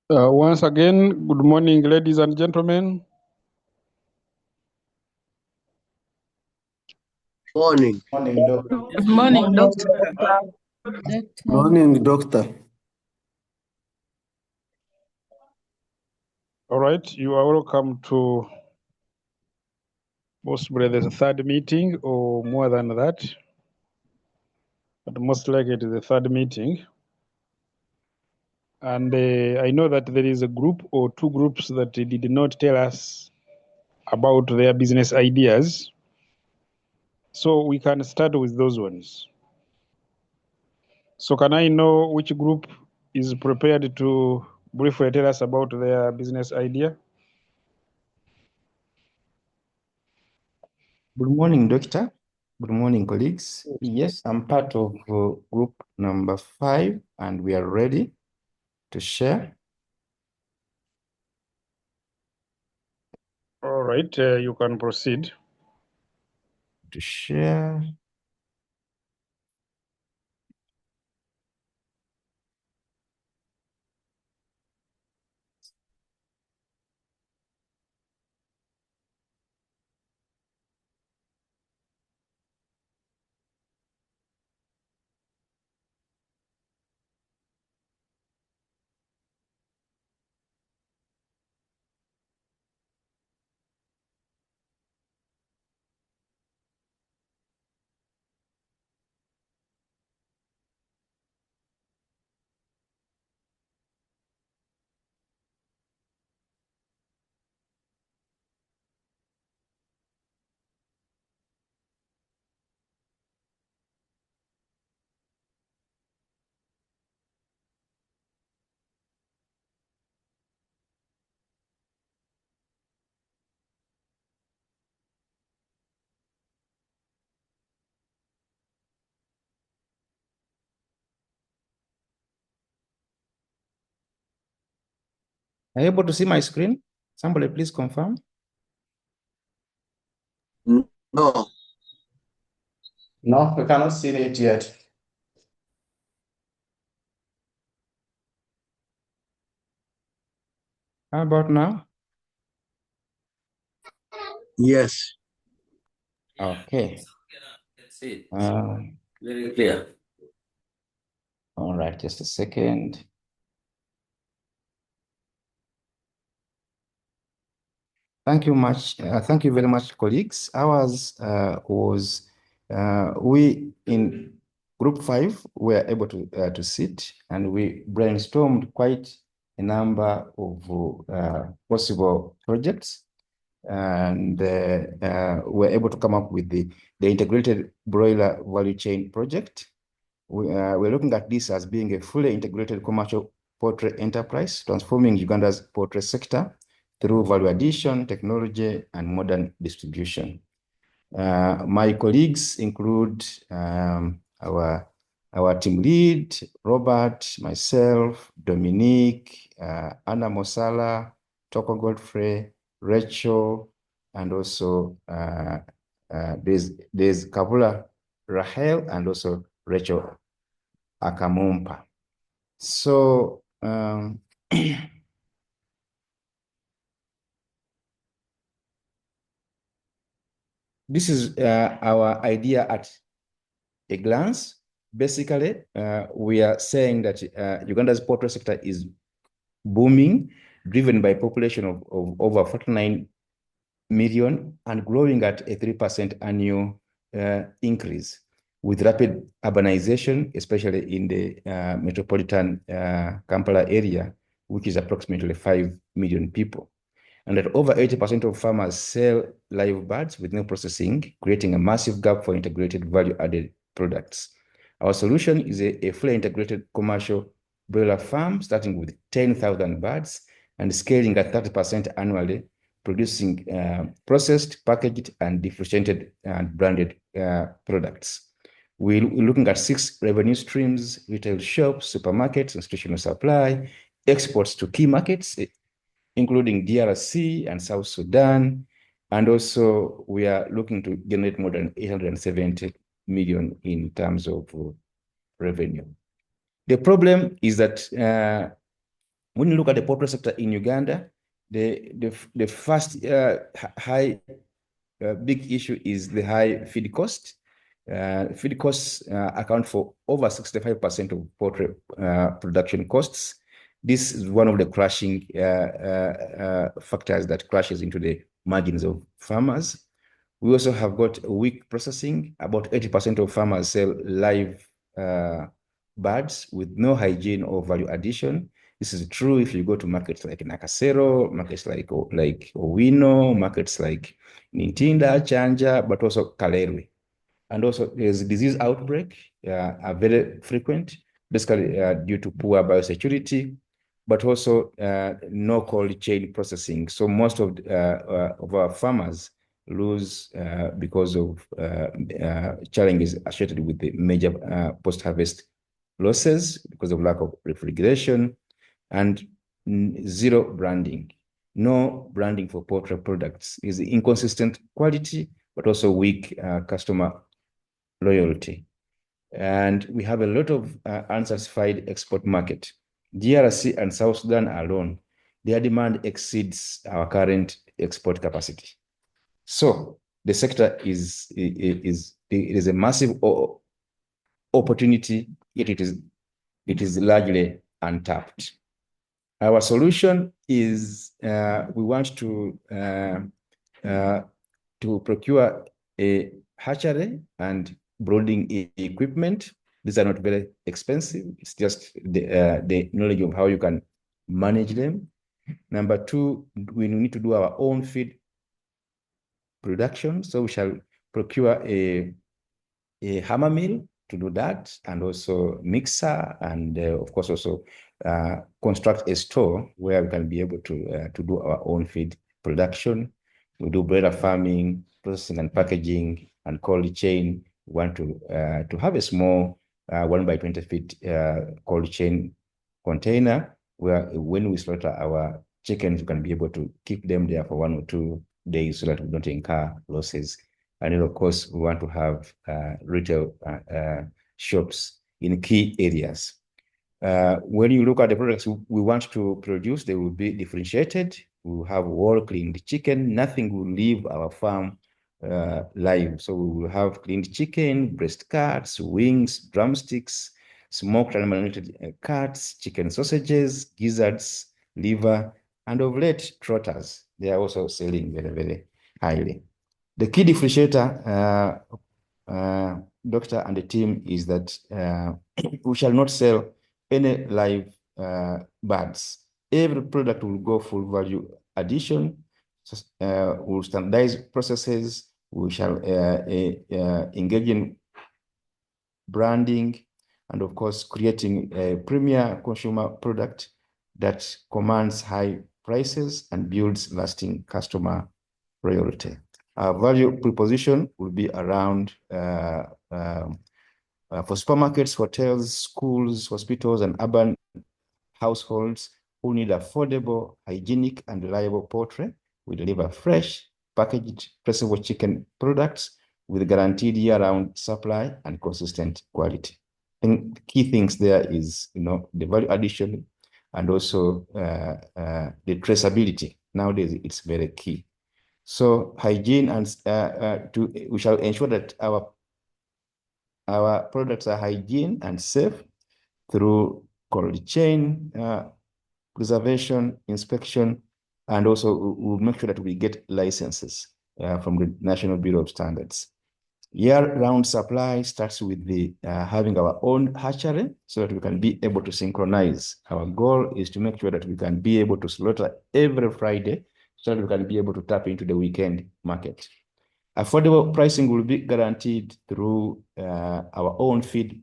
Once again, good morning, ladies and gentlemen. Morning. Morning, doctor. Good morning, doctor. Morning, doctor. All right, you are welcome to possibly the third meeting or more than that, but most likely it is the third meeting. And I know that there is a group or two groups that did not tell us about their business ideas. So we can start with those ones. So can I know which group is prepared to briefly tell us about their business idea? Good morning, doctor. Good morning, colleagues. Yes, I'm part of group number 5, and we are ready to share. All right, you can proceed. To share. Are you able to see my screen? Somebody please confirm. No. No, we cannot see it yet. How about now? Yes. Okay. That's it. Very Clear. All right, just a second. Thank you much. Thank you very much, colleagues. Ours we in group 5 were able to sit and we brainstormed quite a number of possible projects, and we're able to come up with the integrated broiler value chain project. We're looking at this as being a fully integrated commercial poultry enterprise, transforming Uganda's poultry sector through value addition, technology, and modern distribution. My colleagues include our team lead, Robert, myself, Dominique, Anna Mosala, Toko Godfrey, Rachel, and also there's Kabula Rahel, and also Rachel Akamumpa. So this is our idea at a glance. Basically, we are saying that Uganda's poultry sector is booming, driven by a population of over 49 million and growing at a 3% annual increase, with rapid urbanization, especially in the metropolitan Kampala area, which is approximately 5 million people. And that over 80% of farmers sell live birds with no processing, creating a massive gap for integrated value-added products. Our solution is a fully integrated commercial broiler farm, starting with 10,000 birds and scaling at 30% annually, producing processed, packaged, and differentiated and branded products. We're looking at 6 revenue streams: retail shops, supermarkets, institutional supply, exports to key markets, including DRC and South Sudan. And also we are looking to generate more than 870 million in terms of revenue. The problem is that when you look at the poultry sector in Uganda, the first big issue is the high feed cost. Feed costs account for over 65% of poultry production costs. This is one of the crushing factors that crashes into the margins of farmers. We also have got weak processing. About 80% of farmers sell live birds with no hygiene or value addition. This is true if you go to markets like Nakasero, markets like Owino, markets like Nintinda, Chanja, but also Kalerwe. And also there's disease outbreak are very frequent, basically due to poor biosecurity, but also no cold chain processing. So most of our farmers lose because of challenges associated with the major post-harvest losses because of lack of refrigeration and zero branding. No branding for poultry products is inconsistent quality, but also weak customer loyalty. And we have a lot of unsatisfied export market. DRC and South Sudan alone, their demand exceeds our current export capacity. So the sector is a massive opportunity, yet it is largely untapped. Our solution is we want to procure a hatchery and brooding equipment. These are not very expensive. It's just the knowledge of how you can manage them. Number two, we need to do our own feed production. So we shall procure a hammer mill to do that, and also mixer, and of course also construct a store where we can be able to do our own feed production. We do broiler farming, processing and packaging, and cold chain. We want to have a small 1 by 20 feet cold chain container where when we slaughter our chickens, we can be able to keep them there for 1 or 2 days so that we don't incur losses. And then, of course, we want to have retail shops in key areas. When you look at the products we want to produce, they will be differentiated. We will have well-cleaned chicken. Nothing will leave our farm live. So we will have cleaned chicken, breast cuts, wings, drumsticks, smoked and marinated cuts, chicken sausages, gizzards, liver, and of late, trotters. They are also selling very, very highly. The key differentiator, Doctor and the team, is that we shall not sell any live birds. Every product will go full value addition. We'll standardize processes. We shall engage in branding, and of course, creating a premier consumer product that commands high prices and builds lasting customer loyalty. Our value proposition will be around for supermarkets, hotels, schools, hospitals, and urban households who need affordable, hygienic, and reliable poultry. We deliver fresh, packaged, traceable chicken products with guaranteed year-round supply and consistent quality. And the key things there is, the value addition and also the traceability. Nowadays, it's very key. So hygiene, and we shall ensure that our products are hygiene and safe through cold chain preservation, inspection, and also we'll make sure that we get licenses from the National Bureau of Standards. Year-round supply starts with the having our own hatchery so that we can be able to synchronize. Our goal is to make sure that we can be able to slaughter every Friday so that we can be able to tap into the weekend market. Affordable pricing will be guaranteed through our own feed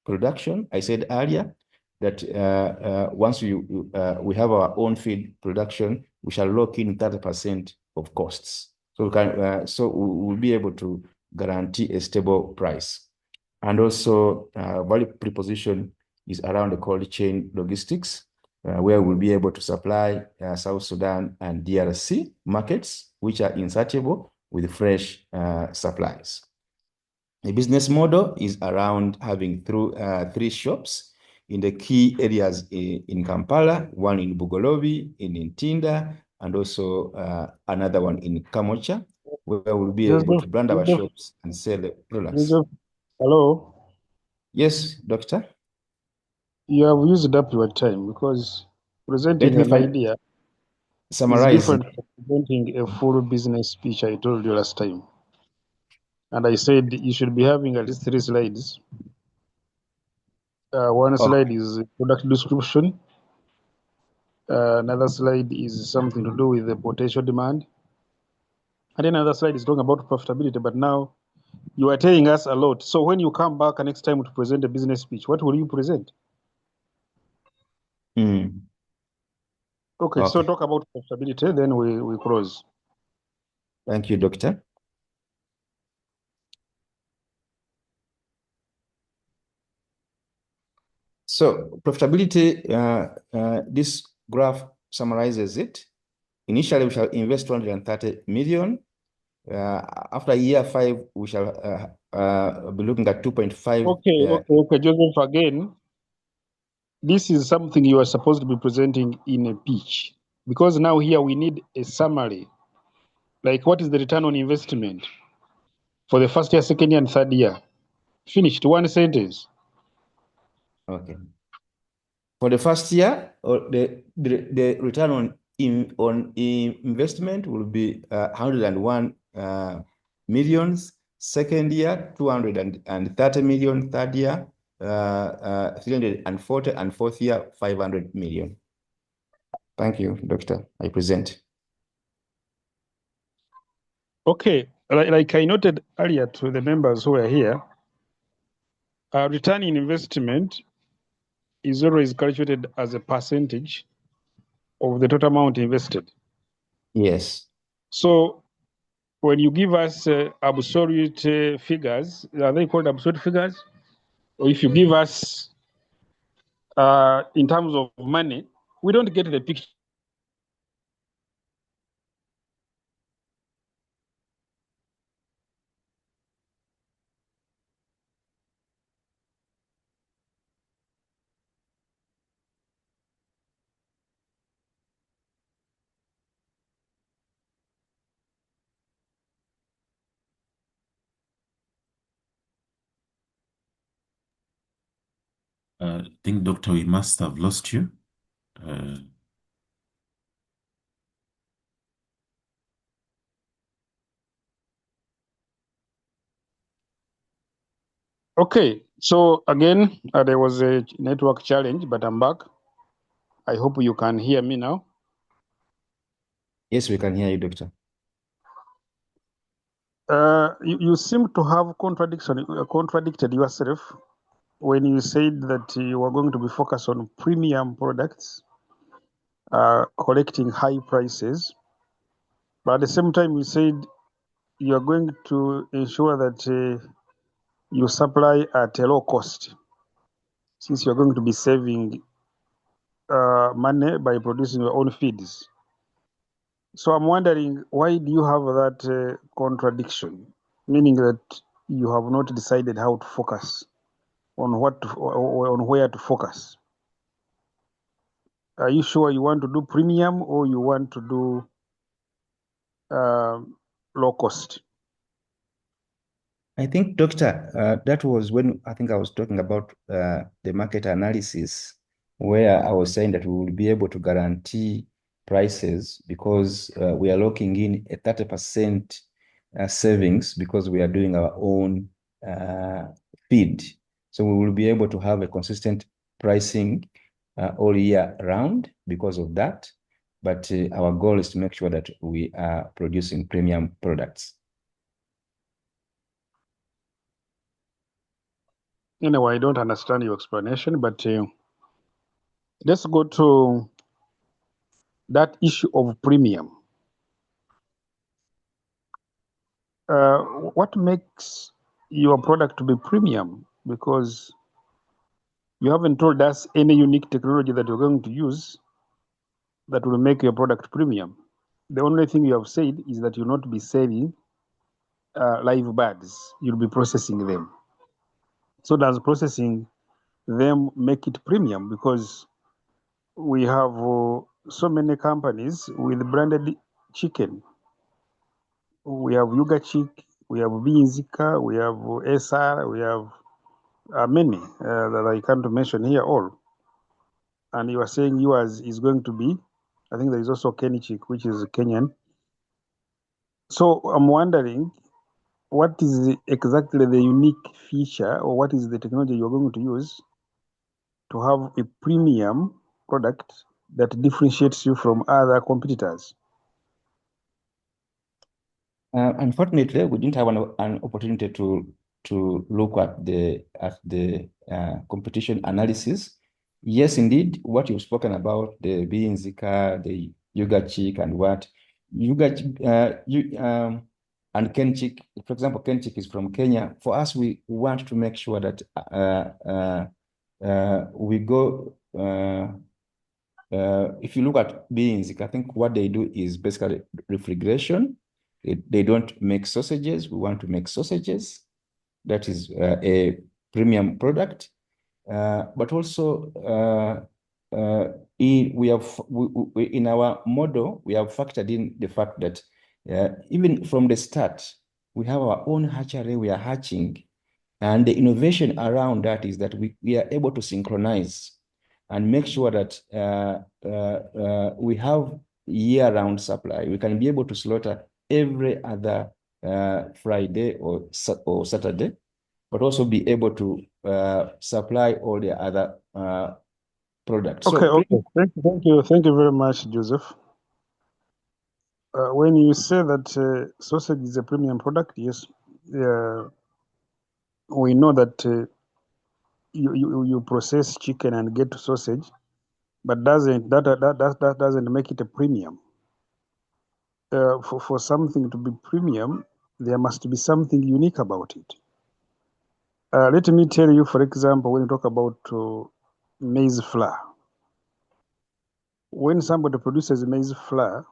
production. I said earlier that once we have our own feed production, we shall lock in 30% of costs. So we will be able to guarantee a stable price. And also value proposition is around the cold chain logistics, where we'll be able to supply South Sudan and DRC markets, which are insatiable with fresh supplies. The business model is around having 3 shops in the key areas in Kampala, one in Bugolobi, in Ntinda, and also another one in Kamocha, where we'll be able to brand our shops and sell the products. Hello? Yes, doctor? You have used up your time because presenting an idea summarize is different from presenting a full business speech I told you last time. And I said you should be having at least 3 slides. One slide is product description. Another slide is something to do with the potential demand. And then another slide is talking about profitability. But now you are telling us a lot. So when you come back next time to present a business speech, what will you present? Okay, so talk about profitability, then we close. Thank you, doctor. So profitability, this graph summarizes it. Initially, we shall invest 230 million. After year 5, we shall be looking at 2.5. Okay, Joseph, again, this is something you are supposed to be presenting in a pitch. Because now here we need a summary. Like what is the return on investment for the first year, second year, and third year? Finished, one sentence. Okay. For the first year, the return on investment will be 101 millions. Second year, 230 million. Third year, 340, and fourth year, 500 million. Thank you, doctor. I present. Okay, like I noted earlier to the members who are here, return in investment is always calculated as a percentage of the total amount invested. Yes. So when you give us absolute figures, are they called absolute figures? Or if you give us in terms of money, we don't get the picture. I think, Doctor, we must have lost you. Okay, so again, there was a network challenge, but I'm back. I hope you can hear me now. Yes, we can hear you, doctor. You seem to have contradicted yourself when you said that you were going to be focused on premium products, collecting high prices. But at the same time, you said you are going to ensure that you supply at a low cost, since you're going to be saving money by producing your own feeds. So I'm wondering, why do you have that contradiction? Meaning that you have not decided how to focus on on where to focus. Are you sure you want to do premium or you want to do low cost? I think, doctor, that was when I think I was talking about the market analysis, where I was saying that we will be able to guarantee prices because we are locking in a 30% savings because we are doing our own feed. So we will be able to have a consistent pricing all year round because of that. But our goal is to make sure that we are producing premium products. Anyway, I don't understand your explanation, but let's go to that issue of premium. What makes your product to be premium? Because you haven't told us any unique technology that you're going to use that will make your product premium. The only thing you have said is that you'll not be selling live birds, you'll be processing them. So does processing them make it premium, because we have so many companies with branded chicken. We have Yuga Chick, we have Binzika, we have SR, we have many that I can't mention here all. And you are saying yours is going to be, I think there is also Kenny Chick, which is Kenyan. So I'm wondering, what is exactly the unique feature, or what is the technology you're going to use to have a premium product that differentiates you from other competitors? Unfortunately, we didn't have an opportunity to look at the competition analysis. Yes, indeed, what you've spoken about, the Binzika, the Yuga Chick, and what Yuga and Ken Chick, for example, Ken Chick is from Kenya. For us, we want to make sure that we go. If you look at Binzika, I think what they do is basically refrigeration. They don't make sausages. We want to make sausages. That is a premium product. But also, in our model, we have factored in the fact that even from the start, we have our own hatchery. We are hatching, and the innovation around that is that we are able to synchronize and make sure that we have year-round supply. We can be able to slaughter every other Friday or Saturday, but also be able to supply all the other products. Okay, So, okay. Thank you very much, Joseph. When you say that sausage is a premium product, yes, we know that you process chicken and get sausage, but that doesn't make it a premium. For something to be premium, there must be something unique about it. Let me tell you, for example, when you talk about maize flour, when somebody produces maize flour,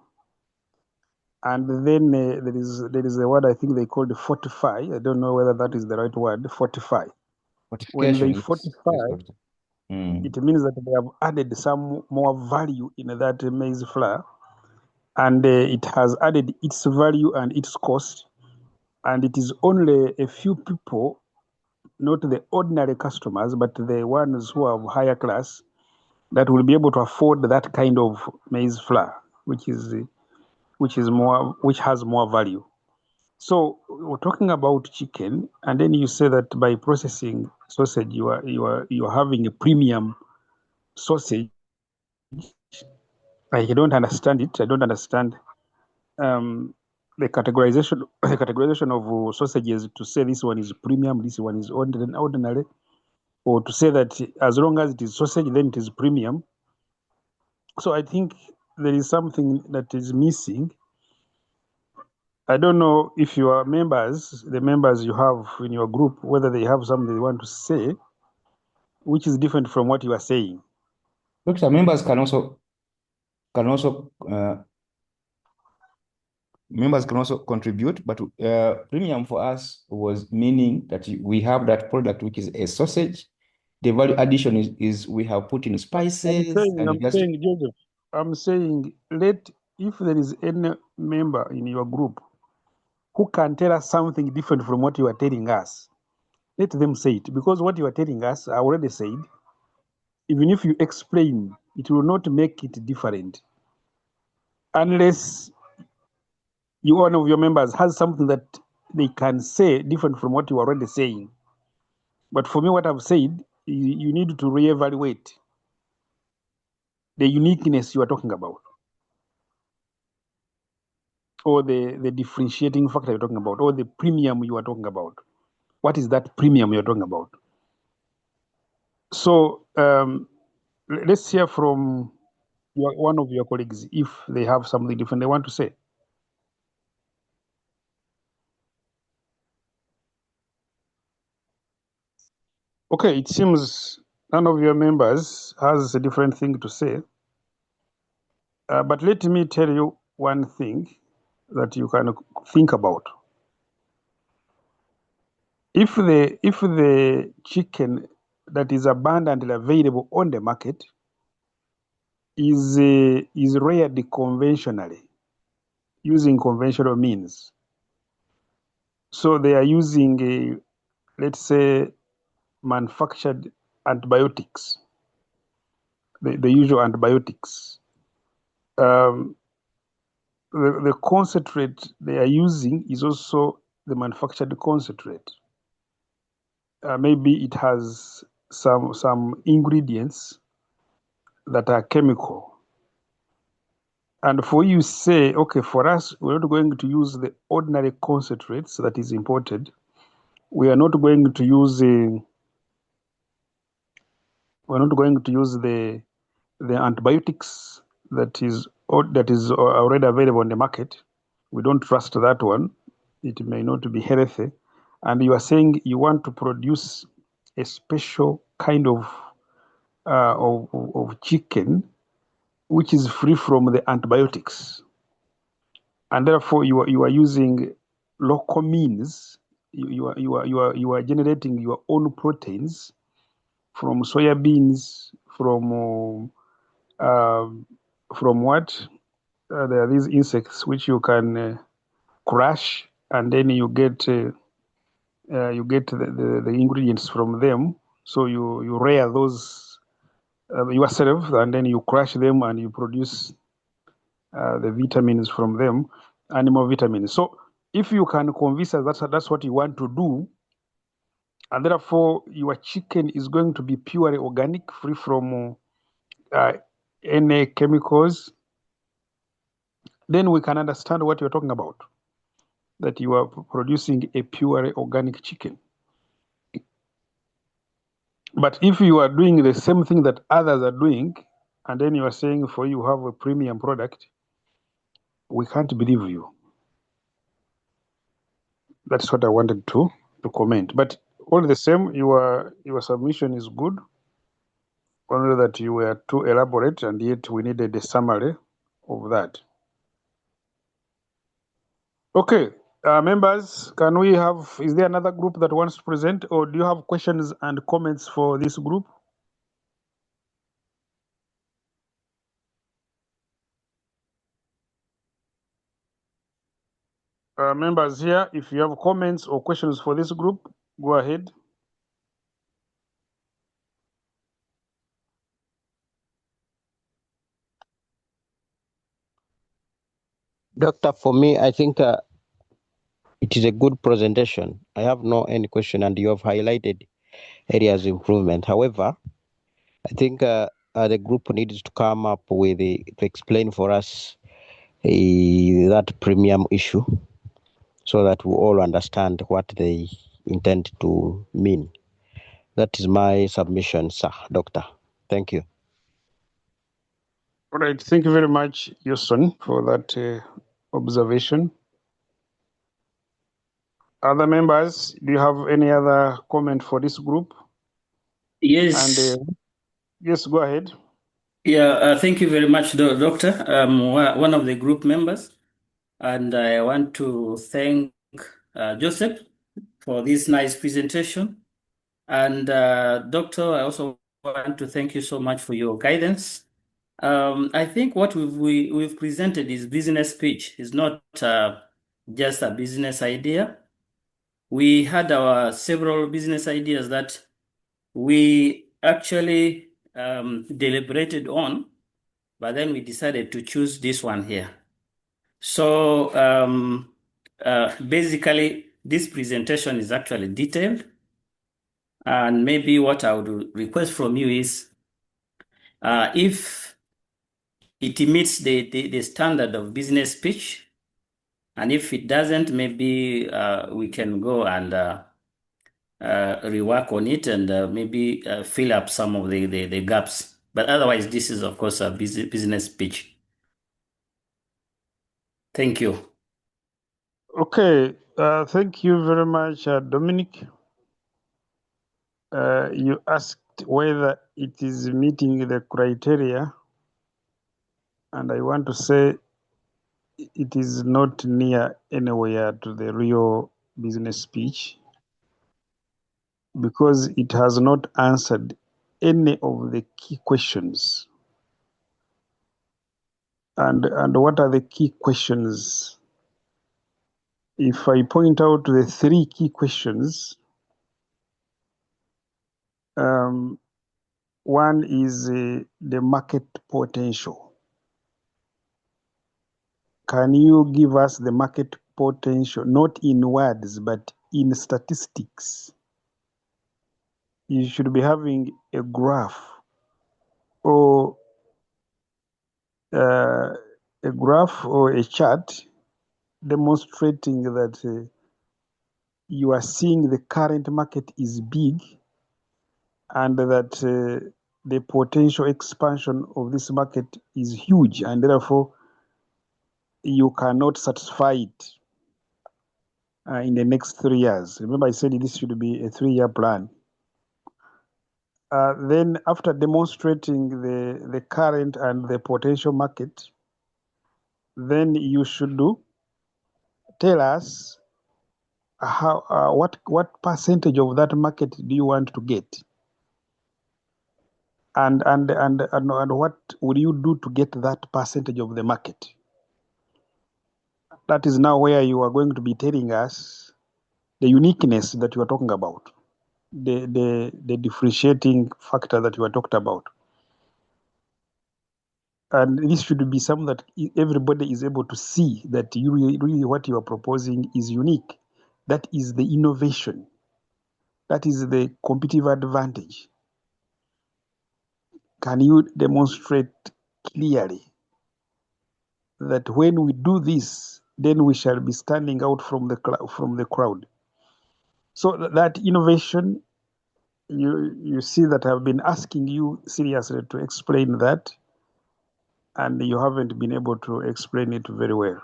and then there is a word I think they call the fortify. I don't know whether that is the right word. Fortify. When they fortify, it means that they have added some more value in that maize flour, and it has added its value and its cost, and it is only a few people, not the ordinary customers, but the ones who are higher class, that will be able to afford that kind of maize flour, which has more value. So we're talking about chicken, and then you say that by processing sausage, you are having a premium sausage. I don't understand it. I don't understand the categorization of sausages to say this one is premium, this one is ordinary, or to say that as long as it is sausage, then it is premium. So I think there is something that is missing. I don't know if your members, the members you have in your group, whether they have something they want to say, which is different from what you are saying. Doctor, members can also contribute, but premium for us was meaning that we have that product, which is a sausage. The value addition is we have put in spices. I'm saying, if there is any member in your group who can tell us something different from what you are telling us, let them say it, because what you are telling us, I already said. Even if you explain, it will not make it different, unless one of your members has something that they can say different from what you are already saying. But for me, what I've said, you need to reevaluate the uniqueness you are talking about, or the differentiating factor you're talking about, or the premium you are talking about. What is that premium you're talking about? So let's hear from one of your colleagues if they have something different they want to say. Okay, it seems none of your members has a different thing to say. But let me tell you one thing that you can think about. If the chicken that is abundantly available on the market is reared conventionally, using conventional means. So they are using, let's say, manufactured antibiotics, the usual antibiotics. The concentrate they are using is also the manufactured concentrate. Maybe it has some ingredients that are chemical. And for you say, okay, for us, we're not going to use the ordinary concentrates that is imported. We are not going to use the antibiotics that is already available on the market. We don't trust that one. It may not be healthy. And you are saying you want to produce a special kind of chicken which is free from the antibiotics, and therefore you are using local means. You are generating your own proteins from soya beans, from what? There are these insects which you can crush, and then you get the ingredients from them. So you rear those yourself, and then you crush them, and you produce the vitamins from them, animal vitamins. So if you can convince us that's what you want to do, and therefore your chicken is going to be purely organic, free from any chemicals, then we can understand what you're talking about, that you are producing a purely organic chicken. But if you are doing the same thing that others are doing, and then you are saying for you have a premium product, we can't believe you. That's what I wanted to comment. But all the same, your submission is good. Only that you were too elaborate, and yet we needed a summary of that. Okay, members, can we have? Is there another group that wants to present, or do you have questions and comments for this group? Members here, if you have comments or questions for this group, go ahead. Doctor, for me, I think it is a good presentation. I have no any question, and you have highlighted areas of improvement. However, I think the group needs to come up with to explain for us that premium issue, so that we all understand what they intend to mean. That is my submission, sir, Doctor. Thank you. All right, thank you very much, Houston, for that observation. Other members, do you have any other comment for this group? Yes. And yes, go ahead. Yeah, thank you very much, Doctor. I'm one of the group members, and I want to thank Joseph for this nice presentation. And Doctor, I also want to thank you so much for your guidance. I think what we've presented is business pitch. It's not just a business idea. We had our several business ideas that we actually deliberated on, but then we decided to choose this one here. So basically, this presentation is actually detailed. And maybe what I would request from you is if it meets the standard of business pitch, and if it doesn't, maybe we can go and rework on it and maybe fill up some of the gaps. But otherwise, this is, of course, a business pitch. Thank you. Okay, thank you very much, Dominic. You asked whether it is meeting the criteria, and I want to say it is not near anywhere to the real business pitch. because it has not answered any of the key questions. And what are the key questions? If I point out the three key questions, one is the market potential. Can you give us the market potential, not in words, but in statistics? You should be having a graph or a graph or a chart demonstrating that you are seeing the current market is big and that the potential expansion of this market is huge, and therefore you cannot satisfy it in the next 3 years. Remember, I said this should be a 3-year plan. Then after demonstrating the current and the potential market, then you should tell us how what percentage of that market do you want to get, and what will you do to get that percentage of the market. That is now where you are going to be telling us the uniqueness that you are talking about, the differentiating factor that you are talking about. And this should be something that everybody is able to see, that you really what you are proposing is unique. That is the innovation. That is the competitive advantage. Can you demonstrate clearly that when we do this, then we shall be standing out from the crowd? So that innovation, you see that I've been asking you seriously to explain that, and you haven't been able to explain it very well.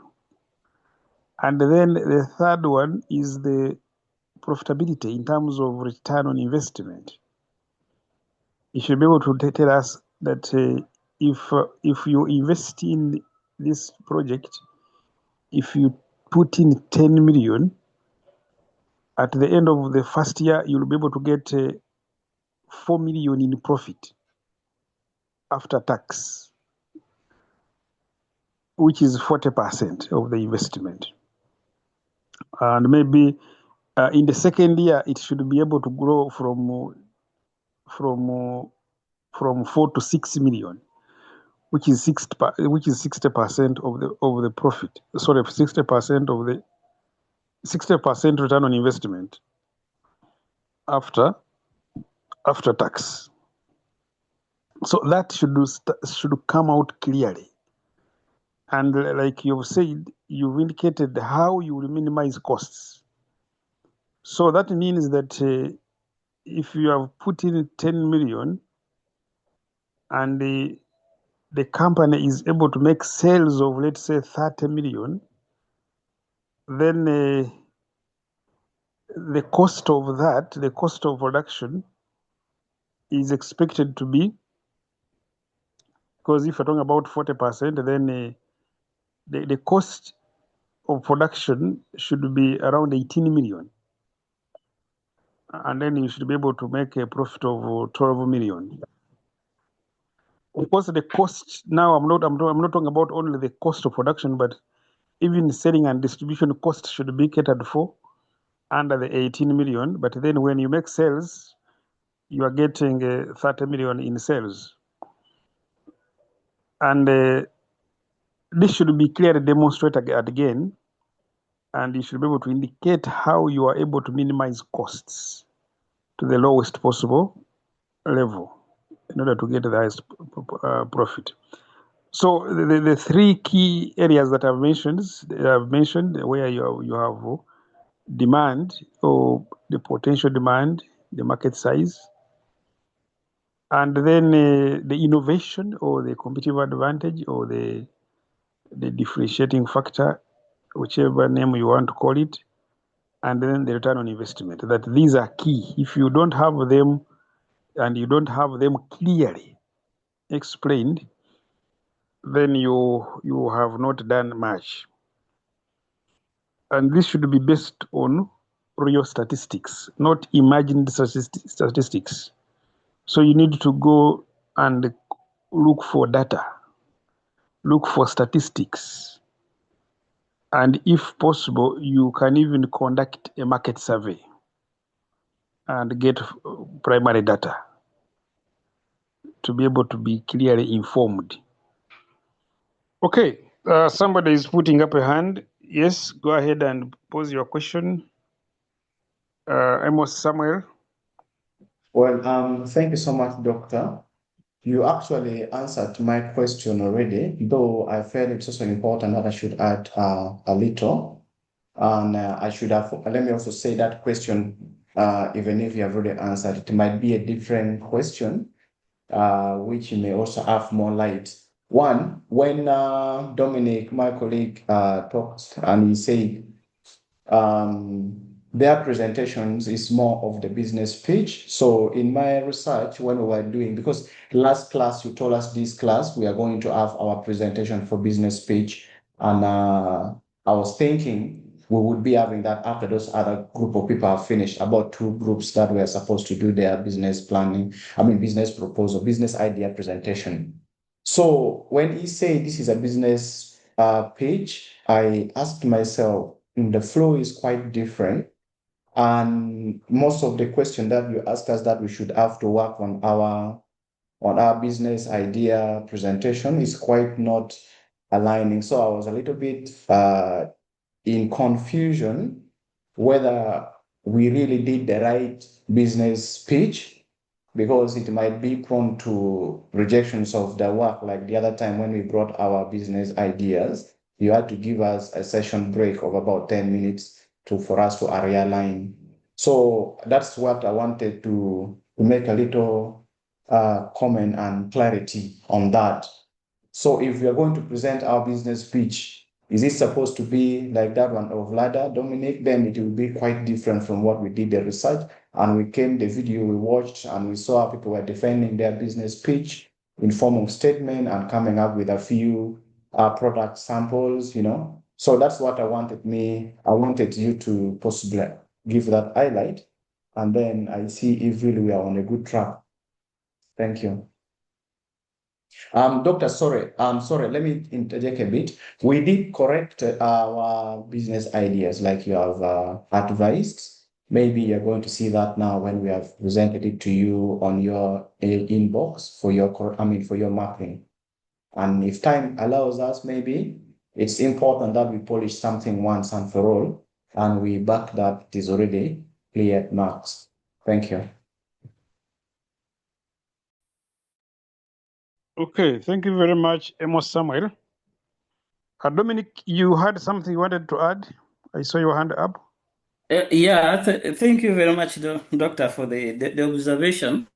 And then the third one is the profitability in terms of return on investment. You should be able to tell us that if you invest in this project, if you put in 10 million, at the end of the first year, you'll be able to get 4 million in profit after tax, which is 40% of the investment. And maybe in the second year, it should be able to grow from 4 to 6 million, which is 60% of the profit. Sorry, 60% return on investment after tax. So that should come out clearly. And like you've said, you've indicated how you will minimize costs. So that means that if you have put in 10 million and the company is able to make sales of, let's say, 30 million, then the cost of that, the cost of production, is expected to be, because if you're talking about 40%, then the cost of production should be around 18 million. And then you should be able to make a profit of 12 million. Of course, the cost now, I'm not talking about only the cost of production, but even selling and distribution cost should be catered for under the 18 million. But then when you make sales, you are getting 30 million in sales. And this should be clearly demonstrated again, and you should be able to indicate how you are able to minimize costs to the lowest possible level in order to get the highest profit. So the three key areas that I've mentioned where you have demand, or the potential demand, the market size, and then the innovation or the competitive advantage or the differentiating factor, whichever name you want to call it, and then the return on investment. That these are key. If you don't have them and you don't have them clearly explained, then you have not done much. And this should be based on real statistics, not imagined statistics. So you need to go and look for data, look for statistics. And if possible, you can even conduct a market survey and get primary data to be able to be clearly informed. Okay, somebody is putting up a hand. Yes, go ahead and pose your question. Amos Samuel. Well, thank you so much, Doctor. You actually answered my question already, though I felt it's also important that I should add a little. And I should have, let me also say that question, even if you have already answered, it might be a different question, which you may also have more light. One, when Dominic, my colleague, talked and he said their presentations is more of the business pitch. So in my research, when we were doing, because last class, you told us this class, we are going to have our presentation for business pitch. And I was thinking we would be having that after those other group of people have finished, about 2 groups that were supposed to do their business planning, business proposal, business idea presentation. So when he said this is a business page, I asked myself, the flow is quite different. And most of the question that you ask us that we should have to work on our business idea presentation is quite not aligning. So I was a little bit in confusion whether we really did the right business pitch, because it might be prone to rejections of the work. Like the other time when we brought our business ideas, you had to give us a session break of about 10 minutes for us to realign. So that's what I wanted to make a little comment and clarity on that. So if we are going to present our business pitch, is it supposed to be like that one of Lada, Dominic? Then it will be quite different from what we did the research. And we came, the video we watched, and we saw people were defending their business pitch in form of statement and coming up with a few product samples, So that's what I wanted you to possibly give that highlight. And then I see if really we are on a good track. Thank you. Doctor, sorry, let me interject a bit. We did correct our business ideas like you have advised. Maybe you're going to see that now when we have presented it to you on your inbox for your marking. And if time allows us, maybe it's important that we polish something once and for all, and we back that it is already clear marks. Thank you. Okay, thank you very much, Amos Samuel. Dominic, you had something you wanted to add? I saw your hand up. Thank you very much, Doctor, for the observation.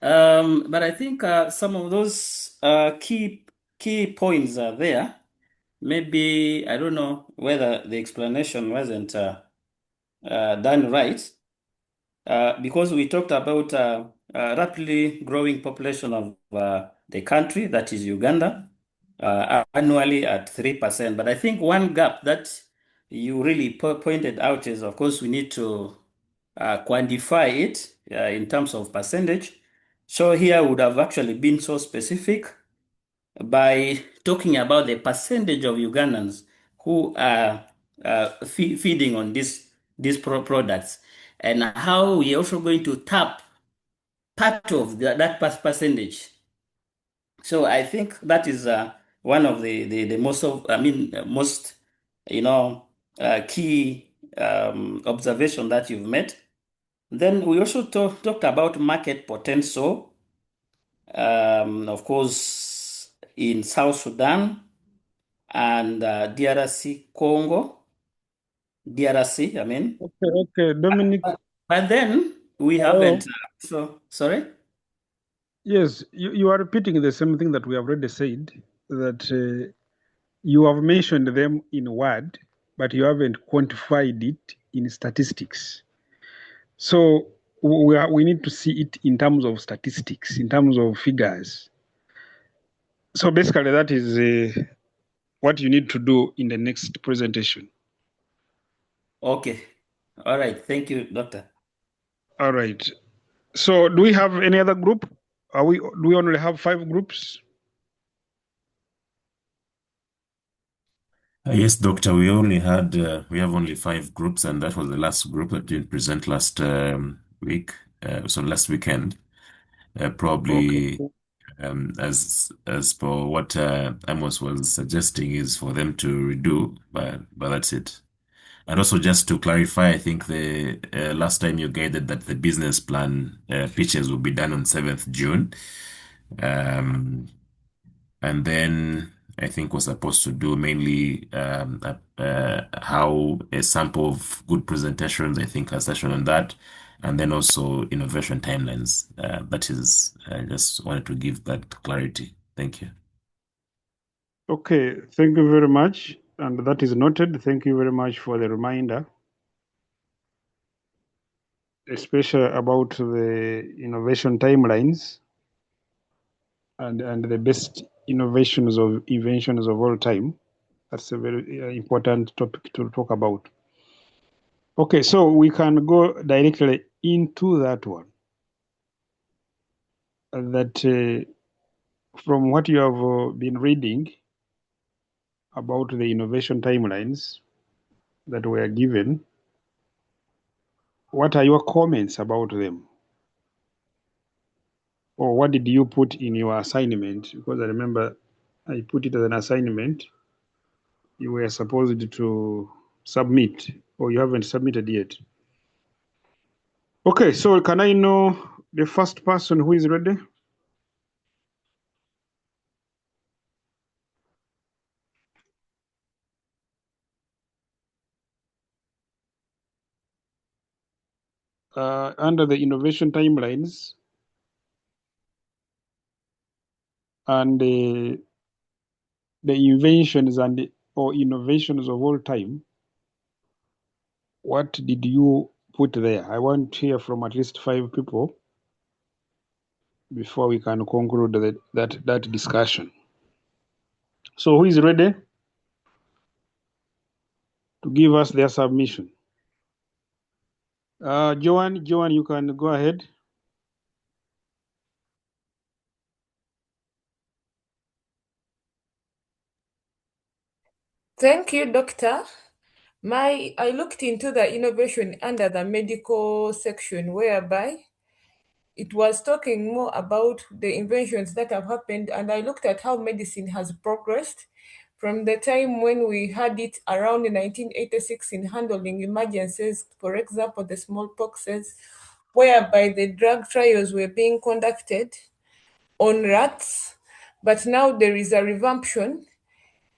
But I think some of those key points are there. Maybe, I don't know whether the explanation wasn't done right, because we talked about rapidly growing population of the country, that is Uganda, annually at 3%. But I think one gap that you really pointed out is, of course, we need to quantify it in terms of percentage. So here would have actually been so specific by talking about the percentage of Ugandans who are feeding on these products, and how we are also going to tap part of that percentage. So I think that is one of the most key observation that you've made. Then we also talked about market potential, of course, in South Sudan and DRC Congo. DRC, I mean. Okay, Dominic. But then we haven't. Sorry? Yes, you are repeating the same thing that we have already said, that you have mentioned them in word, but you haven't quantified it in statistics. So we need to see it in terms of statistics, in terms of figures. So basically, that is what you need to do in the next presentation. Okay. All right. Thank you, Doctor. All right. So do we have any other group? Do we only have 5 groups? Yes, Doctor, we have only 5 groups, and that was the last group that didn't present last week, so last weekend. Probably, Okay. as per what Amos was suggesting, is for them to redo, but that's it. And also, just to clarify, I think the last time you guided that the business plan pitches will be done on 7th June. And then I think we're supposed to do mainly how a sample of good presentations, I think, a session on that, and then also innovation timelines. That is, I just wanted to give that clarity. Thank you. Okay, thank you very much. And that is noted. Thank you very much for the reminder, especially about the innovation timelines and the best inventions of all time. That's a very important topic to talk about. Okay, so we can go directly into that one. That from what you have been reading about the innovation timelines that were given, what are your comments about them? Or what did you put in your assignment? Because I remember I put it as an assignment. You were supposed to submit, or you haven't submitted yet. Okay, so can I know the first person who is ready? Under the innovation timelines and the inventions or innovations of all time, what did you put there? I want to hear from at least 5 people before we can conclude that discussion. So who is ready to give us their submission? Joan, you can go ahead. Thank you, Doctor. I looked into the innovation under the medical section, whereby it was talking more about the inventions that have happened, and I looked at how medicine has progressed from the time when we had it around 1986 in handling emergencies, for example, the smallpoxes, whereby the drug trials were being conducted on rats, but now there is a revamption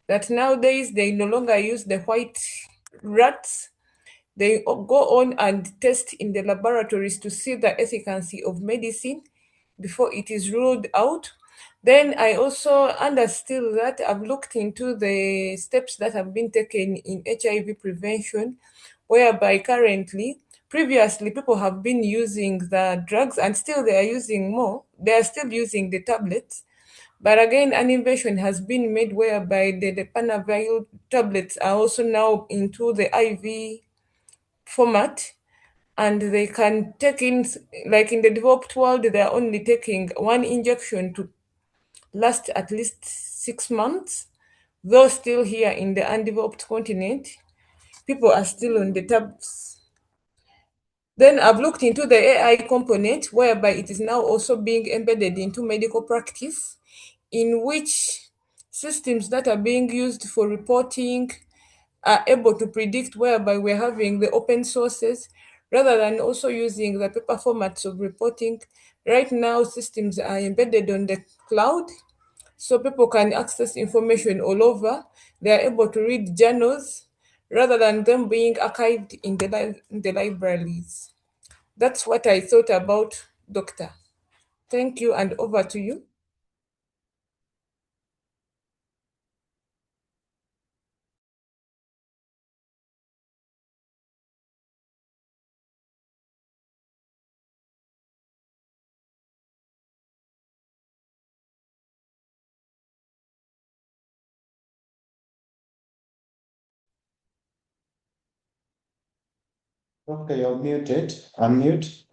that nowadays they no longer use the white rats. They go on and test in the laboratories to see the efficacy of medicine before it is ruled out. Then I also understood that I've looked into the steps that have been taken in HIV prevention, whereby previously people have been using the drugs and still they are using more. They are still using the tablets. But again, an invention has been made whereby the Panavir tablets are also now into the IV format, and they can take in, like in the developed world, they are only taking one injection to last at least 6 months. Though still here in the undeveloped continent, people are still on the tabs. Then I've looked into the AI component, whereby it is now also being embedded into medical practice, in which systems that are being used for reporting are able to predict, whereby we're having the open sources rather than also using the paper formats of reporting. Right now, systems are embedded on the cloud, so people can access information all over. They are able to read journals rather than them being archived in the libraries. That's what I thought about, Doctor. Thank you, and over to you. Okay, you're muted. Unmute.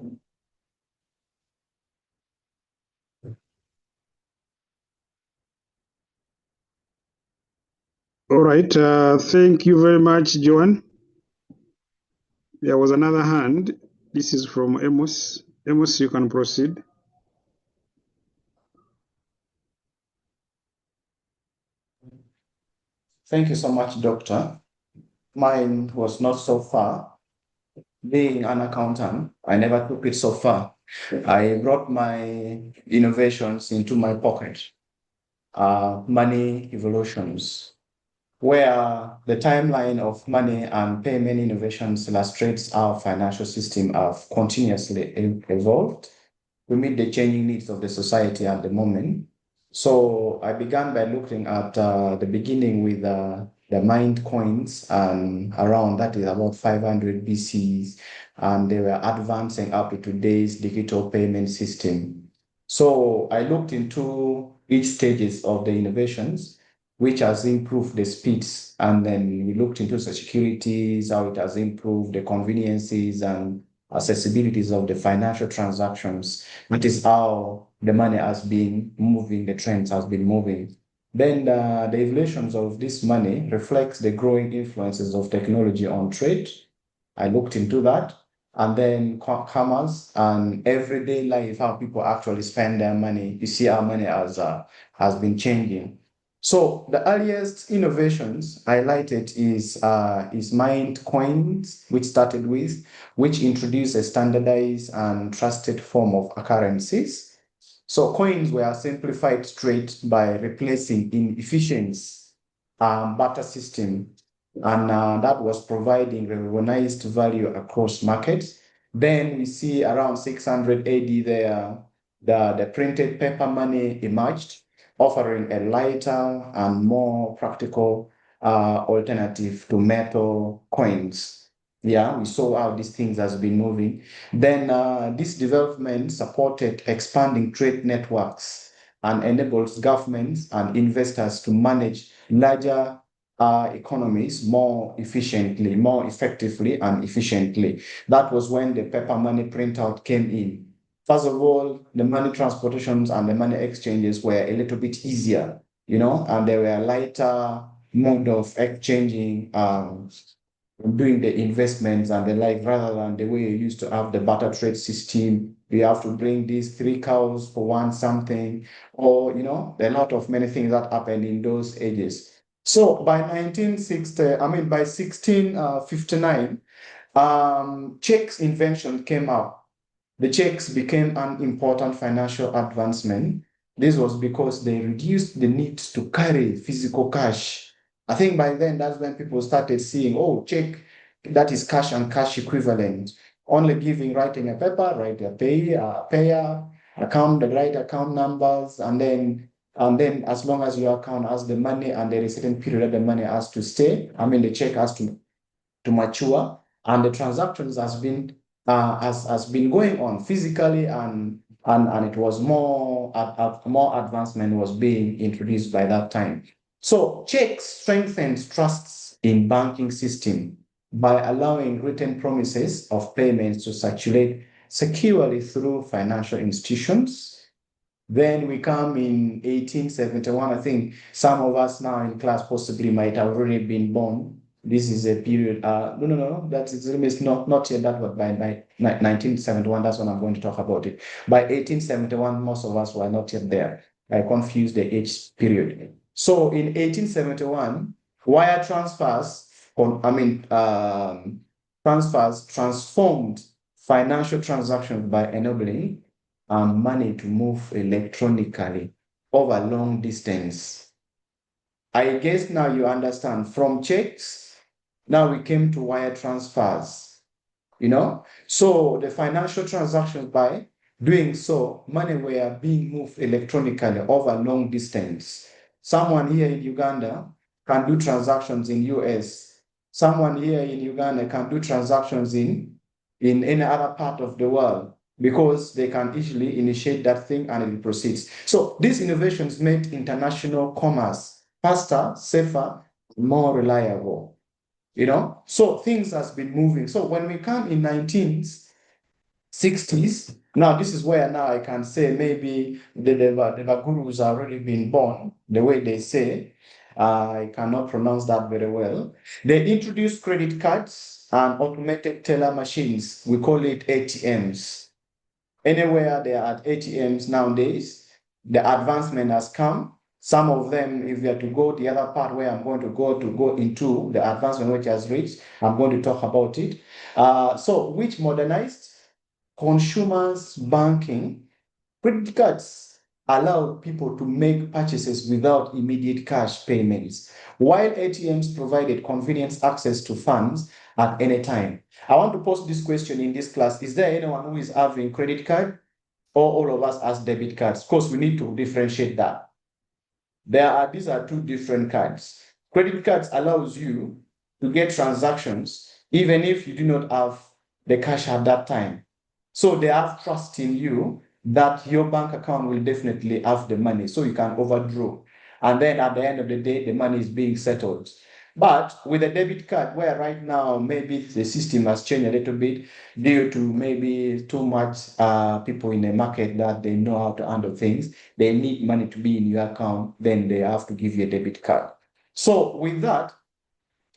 All right. Thank you very much, Joan. There was another hand. This is from Amos. Amos, you can proceed. Thank you so much, Doctor. Mine was not so far. Being an accountant, I never took it so far. I brought my innovations into my pocket. Money evolutions, where the timeline of money and payment innovations illustrates our financial system have continuously evolved to meet the changing needs of the society at the moment. So I began by looking at the beginning with the mined coins, and around that is about 500 BCs, and they were advancing up to today's digital payment system. So I looked into each stages of the innovations, which has improved the speeds, and then we looked into the securities, how it has improved the conveniences and accessibilities of the financial transactions. That is how the money has been moving, the trends has been moving. Then the evolutions of this money reflects the growing influences of technology on trade. I looked into that. And then commerce and everyday life, how people actually spend their money. You see how money has been changing. So the earliest innovations highlighted is mined coins, which started with, which introduced a standardized and trusted form of currencies. So coins were simplified trade by replacing inefficient barter system, and that was providing recognized value across markets. Then we see around 600 AD there, the printed paper money emerged, offering a lighter and more practical alternative to metal coins. Yeah, we saw how these things has been moving. Then this development supported expanding trade networks and enables governments and investors to manage larger economies more efficiently, more effectively and efficiently. That was when the paper money printout came in. First of all, the money transportations and the money exchanges were a little bit easier, and they were lighter mode of exchanging, doing the investments and the like, rather than the way you used to have the barter trade system. You have to bring these 3 cows for one something, or, there are a lot of many things that happened in those ages. So by 1659, checks invention came out. The checks became an important financial advancement. This was because they reduced the need to carry physical cash. I think by then, that's when people started seeing, oh, check, that is cash and cash equivalent. Only writing a paper, write a payer, account, the right account numbers, and then as long as your account has the money and there is a certain period that the money has to stay, the check has to mature, and the transactions has been going on physically, and it was more advancement was being introduced by that time. So checks strengthened trusts in banking system by allowing written promises of payments to circulate securely through financial institutions. Then we come in 1871. I think some of us now in class possibly might have already been born. This is a period. No. That is not yet that, but by 1971, that's when I'm going to talk about it. By 1871, most of us were not yet there. I confused the age period. So in 1871, wire transfers, transformed financial transactions by enabling money to move electronically over long distance. I guess now you understand. From checks, now we came to wire transfers, So the financial transactions, by doing so, money were being moved electronically over long distance. Someone here in Uganda can do transactions in US. Someone here in Uganda can do transactions in any other part of the world, because they can easily initiate that thing and it proceeds. So these innovations made international commerce faster, safer, more reliable. you know. So things has been moving. So when we come in 1960s, now this is where now I can say maybe the gurus have already been born, the way they say. I cannot pronounce that very well. They introduced credit cards and automated teller machines. We call it ATMs. Anywhere there are ATMs nowadays, the advancement has come. Some of them, if you are to go the other part where I'm going to go into the advancement which has reached, I'm going to talk about it. So which modernized consumers banking. Credit cards allow people to make purchases without immediate cash payments, while ATMs provided convenience access to funds at any time. I want to pose this question in this class. Is there anyone who is having credit card, or all of us as debit cards? Of course, we need to differentiate that. These are two different cards. Credit cards allows you to get transactions even if you do not have the cash at that time. So they have trust in you that your bank account will definitely have the money, so you can overdraw. And then at the end of the day, the money is being settled. But with a debit card, where right now maybe the system has changed a little bit due to maybe too much people in the market that they know how to handle things, they need money to be in your account, then they have to give you a debit card. So with that,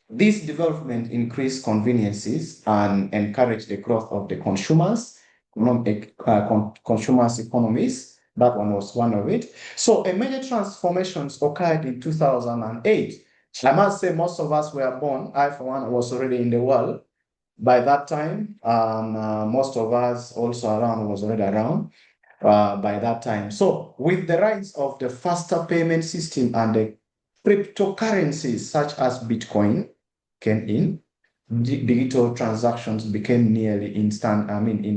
this development increased conveniences and encouraged the growth of the consumers economies. That one was one of it. So a major transformations occurred in 2008. I must say most of us were born, I for one was already in the world by that time. Most of us also around was already around by that time. So with the rise of the faster payment system and the cryptocurrencies such as Bitcoin came in, digital transactions became nearly instant,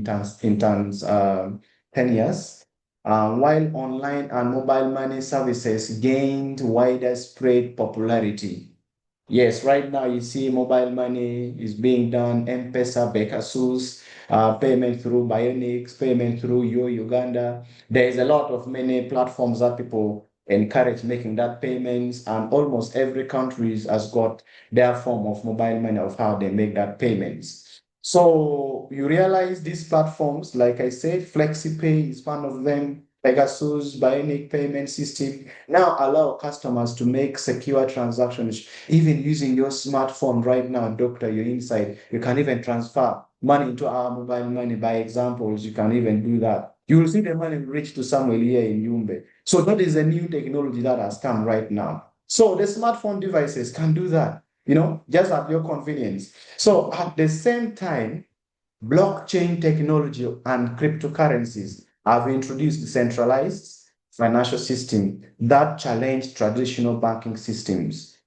instantaneous, while online and mobile money services gained widespread popularity. Yes, right now you see mobile money is being done, M-Pesa, Bekasus, payment through Bionics, payment through Uganda. There is a lot of many platforms that people encourage making that payments, and almost every country has got their form of mobile money of how they make that payments. So you realize these platforms, like I said, FlexiPay is one of them, Pegasus, Bionic payment system, now allow customers to make secure transactions, even using your smartphone right now, doctor, you're inside. You can even transfer money into our mobile money. By examples, you can even do that. You will see the money reach to Samuel here in Yumbe. So that is a new technology that has come right now. So the smartphone devices can do that, just at your convenience. So at the same time, blockchain technology and cryptocurrencies have introduced decentralized financial system that challenge traditional banking systems.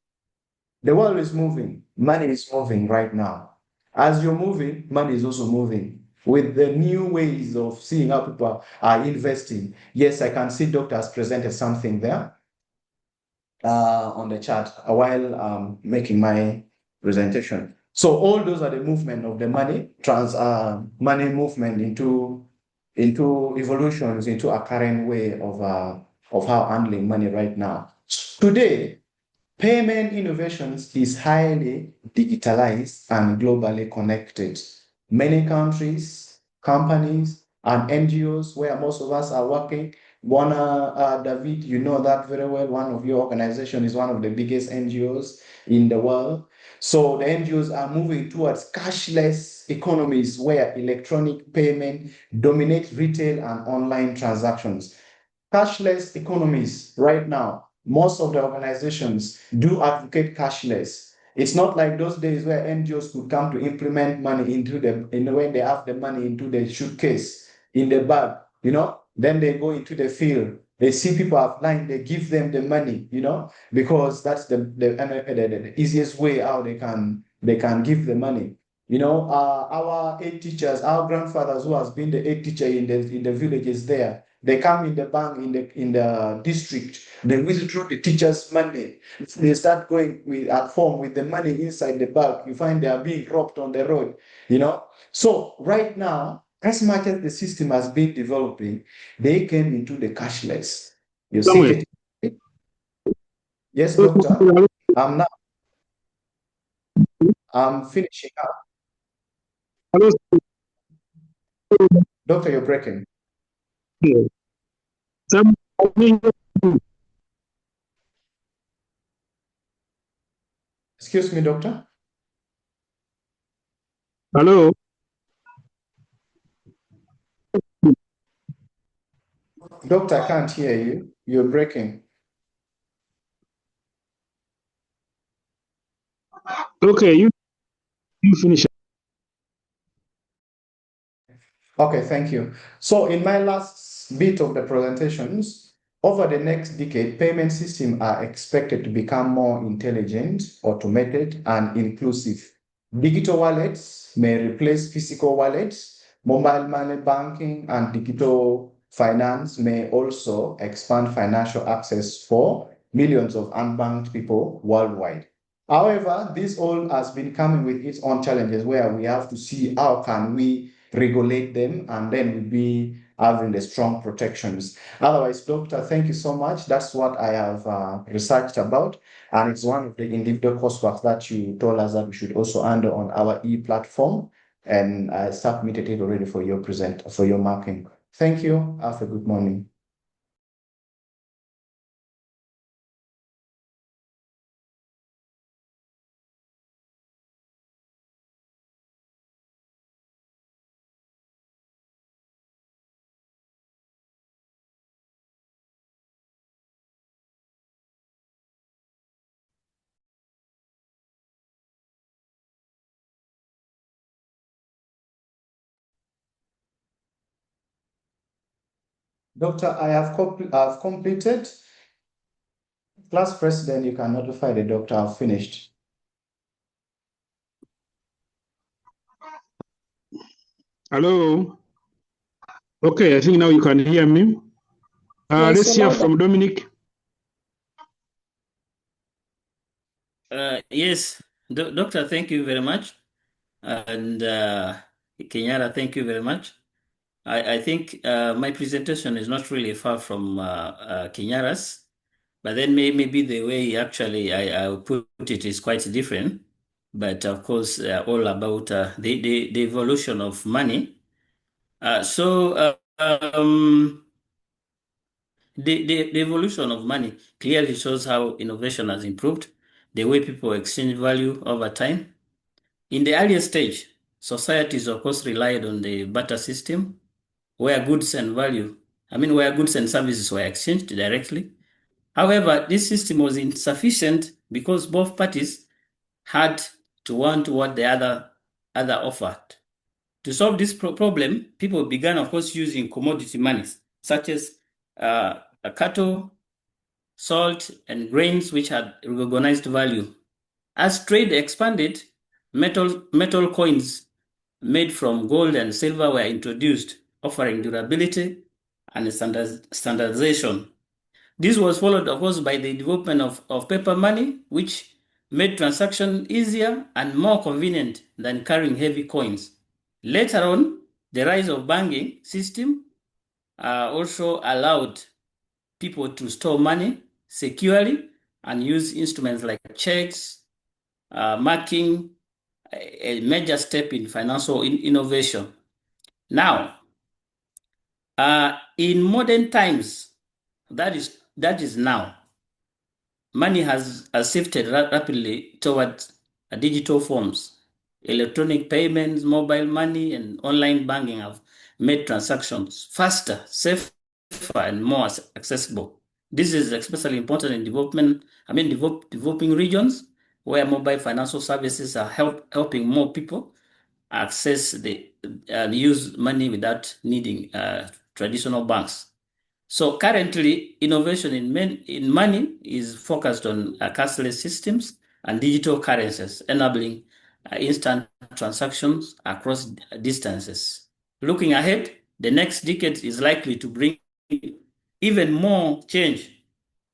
The world is moving. Money is moving right now. As you're moving, money is also moving. With the new ways of seeing how people are investing. Yes, I can see Doctor has presented something there on the chat while making my presentation. So all those are the movement of the money, money movement into evolutions, into a current way of how handling money right now. Today, payment innovations is highly digitalized and globally connected. Many countries, companies, and NGOs where most of us are working. David, you know that very well. One of your organization is one of the biggest NGOs in the world. So the NGOs are moving towards cashless economies where electronic payment dominates retail and online transactions. Cashless economies right now, most of the organizations do advocate cashless. It's not like those days where NGOs could come to implement money when they have the money into the suitcase, in the bag, then they go into the field. They see people applying, they give them the money, because that's the easiest way how they can give the money. Our aid teachers, our grandfathers who has been the aid teacher in the villages there, they come in the bank in the district, they withdraw the teachers' money. They start going at home with the money inside the bag. You find they are being robbed on the road, So right now, as much as the system has been developing, they came into the cashless. You see it? Yes, doctor. I'm finishing up. Hello. Doctor, you're breaking. Excuse me, doctor. Hello. Doctor, I can't hear you. You're breaking. Okay, you finish. Okay, thank you. So in my last bit of the presentations, over the next decade, payment systems are expected to become more intelligent, automated, and inclusive. Digital wallets may replace physical wallets. Mobile money banking and digital finance may also expand financial access for millions of unbanked people worldwide. However, this all has been coming with its own challenges where we have to see how can we regulate them and then we'll be having the strong protections. Otherwise, doctor, thank you so much. That's what I have researched about. And it's one of the individual coursework that you told us that we should also handle on our e-platform. And I submitted it already for your for your marking. Thank you. Have a good morning. Doctor, I have completed. Class president, you can notify the doctor I've finished. Hello. Okay, I think now you can hear me. Yes, Let's hear hello. from Dominic. Yes, Doctor, thank you very much. And Kenyatta, thank you very much. I think my presentation is not really far from Kenyatta's, but then maybe the way actually I put it is quite different. But of course, all about the evolution of money. The evolution of money clearly shows how innovation has improved the way people exchange value over time. In the earlier stage, societies of course relied on the barter system, where where goods and services were exchanged directly. However, this system was insufficient because both parties had to want what the other offered. To solve this problem, people began, of course, using commodity monies such as cattle, salt, and grains, which had recognized value. As trade expanded, metal coins made from gold and silver were introduced, offering durability and standardization. This was followed, of course, by the development of paper money, which made transaction easier and more convenient than carrying heavy coins. Later on, the rise of banking system also allowed people to store money securely and use instruments like checks, marking a major step in financial innovation. Now, in modern times, that is now, money has shifted rapidly towards digital forms. Electronic payments, mobile money, and online banking have made transactions faster, safer, and more accessible. This is especially important in developing regions where mobile financial services are helping more people access and use money without needing traditional banks. So currently, innovation in money is focused on cashless systems and digital currencies, enabling instant transactions across distances. Looking ahead, the next decade is likely to bring even more change.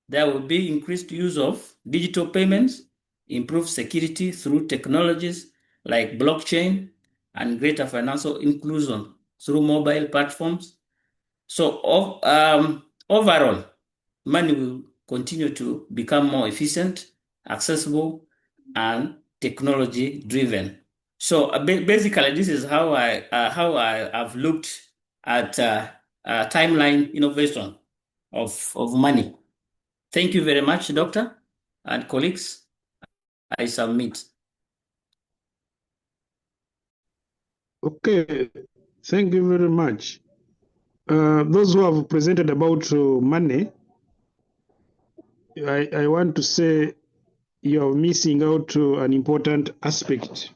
There will be increased use of digital payments, improved security through technologies like blockchain, and greater financial inclusion through mobile platforms. So overall, money will continue to become more efficient, accessible, and technology driven. So basically, this is how I've looked at timeline innovation of money. Thank you very much, Doctor and colleagues. I submit. Okay, thank you very much. Those who have presented about money, I want to say you're missing out an important aspect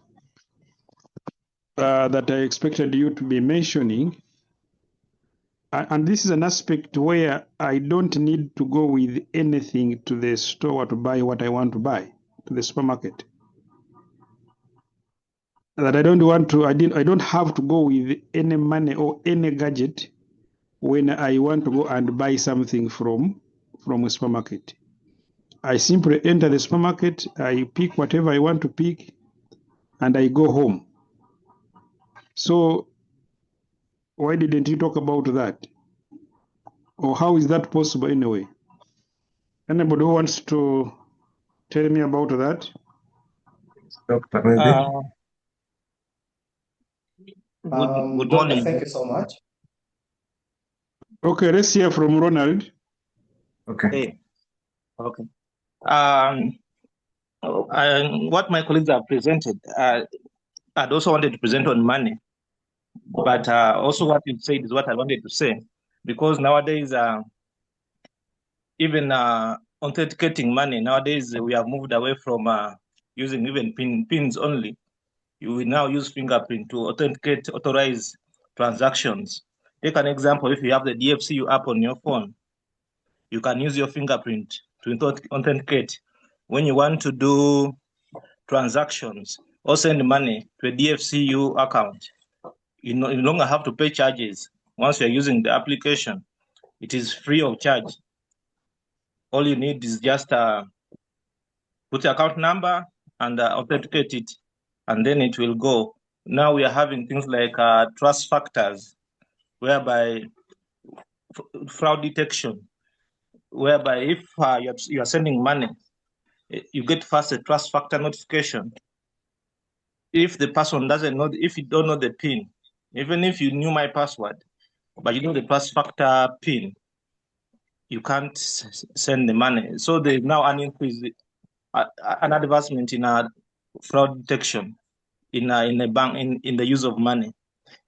that I expected you to be mentioning. And this is an aspect where I don't need to go with anything to the store to buy what I want to buy, to the supermarket. That I don't have to go with any money or any gadget when I want to go and buy something from a supermarket. I simply enter the supermarket, I pick whatever I want to pick, and I go home. So why didn't you talk about that? Or how is that possible anyway? Anybody who wants to tell me about that? Doctor, maybe. Good Doctor, morning. thank you so much. Okay, let's hear from Ronald. Okay. Hey. Okay. What my colleagues have presented, I'd also wanted to present on money, but also what you said is what I wanted to say, because nowadays, even authenticating money, nowadays we have moved away from using even pins only. You will now use fingerprint to authenticate, authorize transactions. Take an example, if you have the DFCU app on your phone, you can use your fingerprint to authenticate. When you want to do transactions or send money to a DFCU account, you no longer have to pay charges. Once you're using the application, it is free of charge. All you need is just put your account number and authenticate it, and then it will go. Now we are having things like trust factors, whereby fraud detection, whereby if you are sending money, you get first a trust factor notification. If the person doesn't know, if you don't know the PIN, even if you knew my password, but you know the trust factor PIN, you can't send the money. So there's now an increase, an advancement in fraud detection in a bank, in the use of money.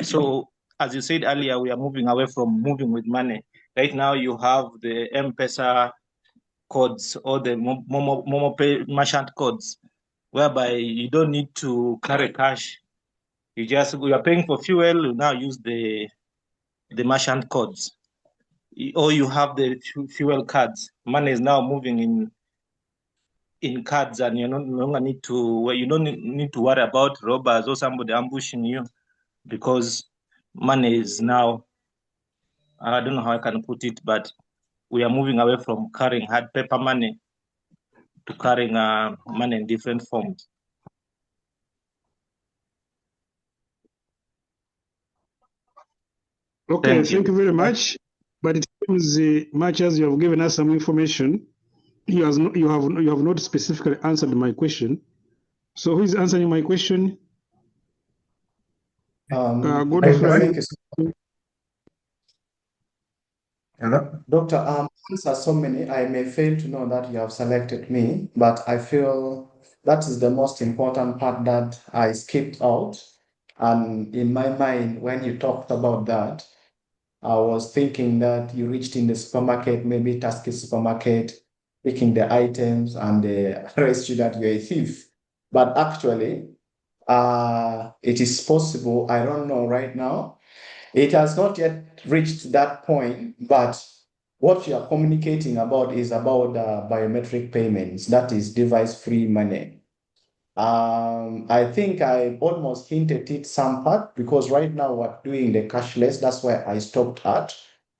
So as you said earlier, we are moving away from moving with money. Right now you have the M-Pesa codes or the Momo Pay merchant codes, whereby you don't need to carry cash. You are paying for fuel, you now use the merchant codes. Or you have the fuel cards. Money is now moving in cards, and you no longer need to worry about robbers or somebody ambushing you, because money is now, I don't know how I can put it, but we are moving away from carrying hard paper money to carrying money in different forms. Okay, thank you very much. But it seems much as you have given us some information, you have not specifically answered my question. So who is answering my question? Thank you. Hello? Doctor, answers so many, I may fail to know that you have selected me, but I feel that is the most important part that I skipped out. And in my mind, when you talked about that, I was thinking that you reached in the supermarket, maybe Tasky supermarket, picking the items and they arrest you that you're a thief. But actually, it is possible, I don't know right now. It has not yet reached that point, but what you are communicating about is about biometric payments, that is device-free money. I think I almost hinted it some part, because right now we're doing the cashless, that's why I stopped at,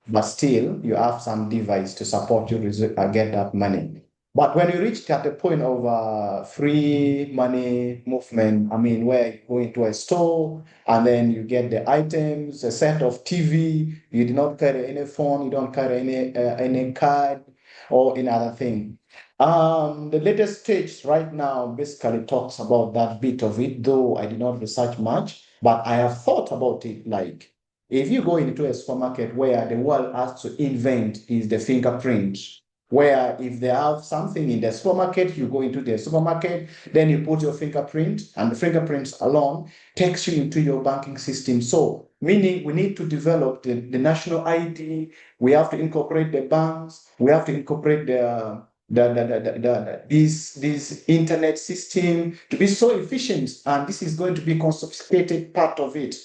but still you have some device to support you get that money. But when you reach at the point of free money movement, I mean, where you go into a store and then you get the items, a set of TV, you do not carry any phone, you don't carry any card, or in other thing. The latest stage right now basically talks about that bit of it, though I did not research much, but I have thought about it. Like, if you go into a supermarket where the world has to invent is the fingerprint, where if they have something in the supermarket, you go into the supermarket, then you put your fingerprint, and the fingerprints alone takes you into your banking system. So, meaning we need to develop the national ID, we have to incorporate the banks, we have to incorporate this internet system to be so efficient, and this is going to be a sophisticated part of it,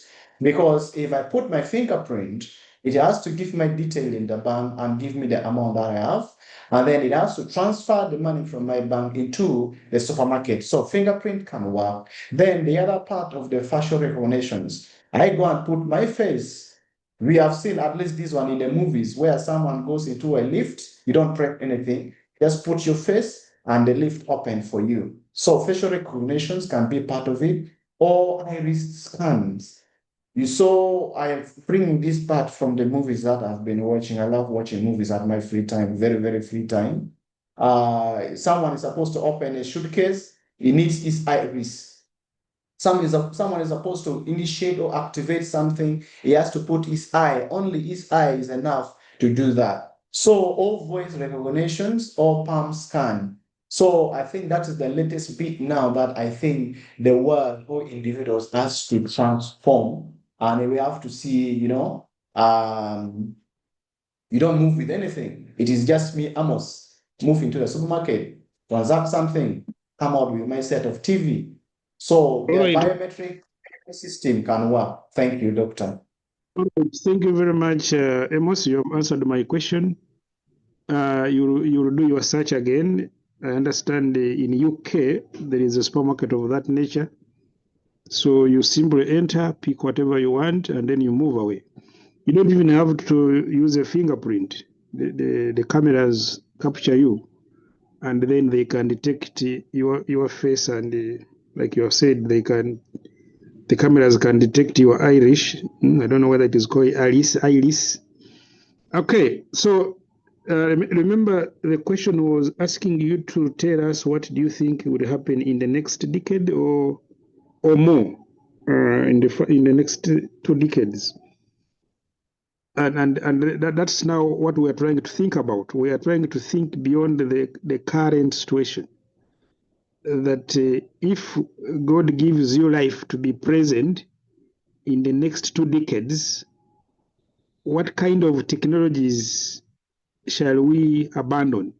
because if I put my fingerprint, it has to give my detail in the bank and give me the amount that I have, and then it has to transfer the money from my bank into the supermarket. So fingerprint can work. Then the other part of the facial recognitions, I go and put my face. We have seen at least this one in the movies where someone goes into a lift, you don't press anything, just put your face and the lift open for you. So facial recognitions can be part of it, or iris scans. You saw I am bringing this part from the movies that I've been watching. I love watching movies at my free time, very, very free time. Someone is supposed to open a suitcase, he needs his iris. Someone is supposed to initiate or activate something, he has to put his eye. Only his eye is enough to do that. So all voice recognitions or palm scan. So I think that is the latest bit now that I think the world or individuals has to transform. And we have to see, you don't move with anything. It is just me, Amos, move into the supermarket, transact something, come out with my set of TV. So the biometric system can work. Thank you, Doctor. All right. Thank you very much, Amos. You have answered my question. You will do your search again. I understand in UK there is a supermarket of that nature. So you simply enter, pick whatever you want, and then you move away. You don't even have to use a fingerprint. The cameras capture you, and then they can detect your face, and like you have said, the cameras can detect your iris. I don't know whether it is called iris. Okay, so remember the question was asking you to tell us what do you think would happen in the next decade or more in the next 2 decades. And that's now what we are trying to think about. We are trying to think beyond the current situation. That if God gives you life to be present in the next 2 decades, what kind of technologies shall we abandon?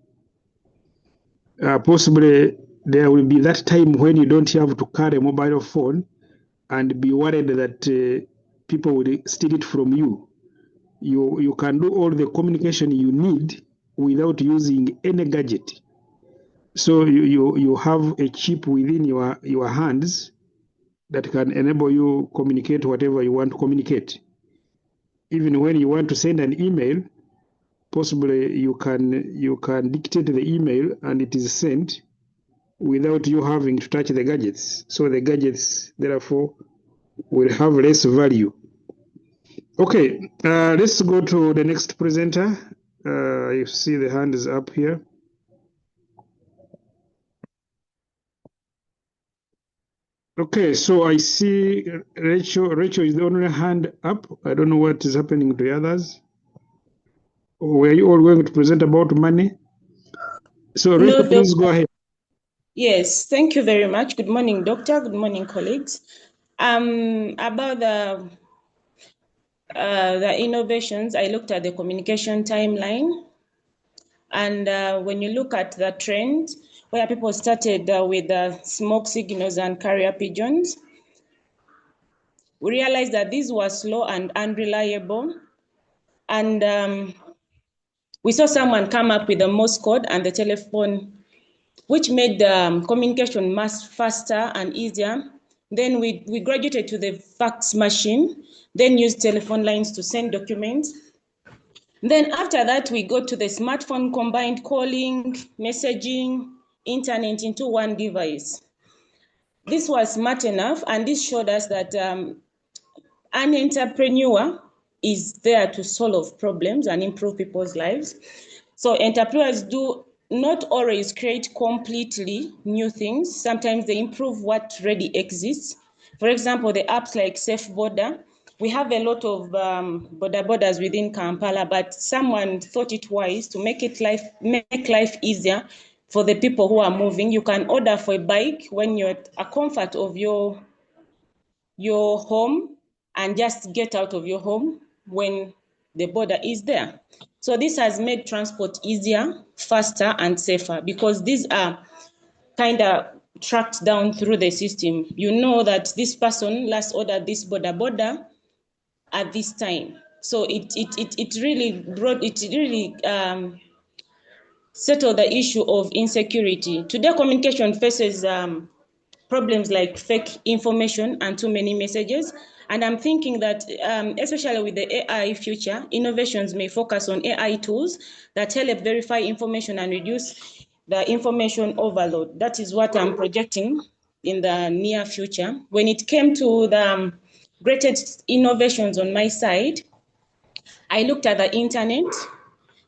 Possibly there will be that time when you don't have to carry a mobile phone and be worried that people will steal it from you. You can do all the communication you need without using any gadget. So you have a chip within your hands that can enable you communicate whatever you want to communicate. Even when you want to send an email, possibly you can dictate the email and it is sent without you having to touch the gadgets. So the gadgets, therefore, will have less value. Okay, let's go to the next presenter. You see the hand is up here. Okay, so I see Rachel. Rachel is the only hand up. I don't know what is happening to the others. Were you all going to present about money? So Rachel, please go ahead. Yes, thank you very much. Good morning, Doctor. Good morning, colleagues. About the innovations, I looked at the communication timeline. And when you look at the trend, where people started with smoke signals and carrier pigeons, we realized that these were slow and unreliable. And we saw someone come up with the Morse code and the telephone, which made the communication much faster and easier. Then we graduated to the fax machine, then used telephone lines to send documents. Then after that, we go to the smartphone combined calling, messaging, internet into one device. This was smart enough, and this showed us that an entrepreneur is there to solve problems and improve people's lives. So entrepreneurs do not always create completely new things. Sometimes they improve what already exists. For example, the apps like Safe Border, we have a lot of borders within Kampala, but someone thought it wise to make life easier for the people who are moving. You can order for a bike when you're at a comfort of your home and just get out of your home when the border is there. So this has made transport easier, faster, and safer because these are kind of tracked down through the system. You know that this person last ordered this border at this time. So it really settled the issue of insecurity. Today, communication faces problems like fake information and too many messages. And I'm thinking that, especially with the AI future, innovations may focus on AI tools that help verify information and reduce the information overload. That is what I'm projecting in the near future. When it came to the greatest innovations on my side, I looked at the internet.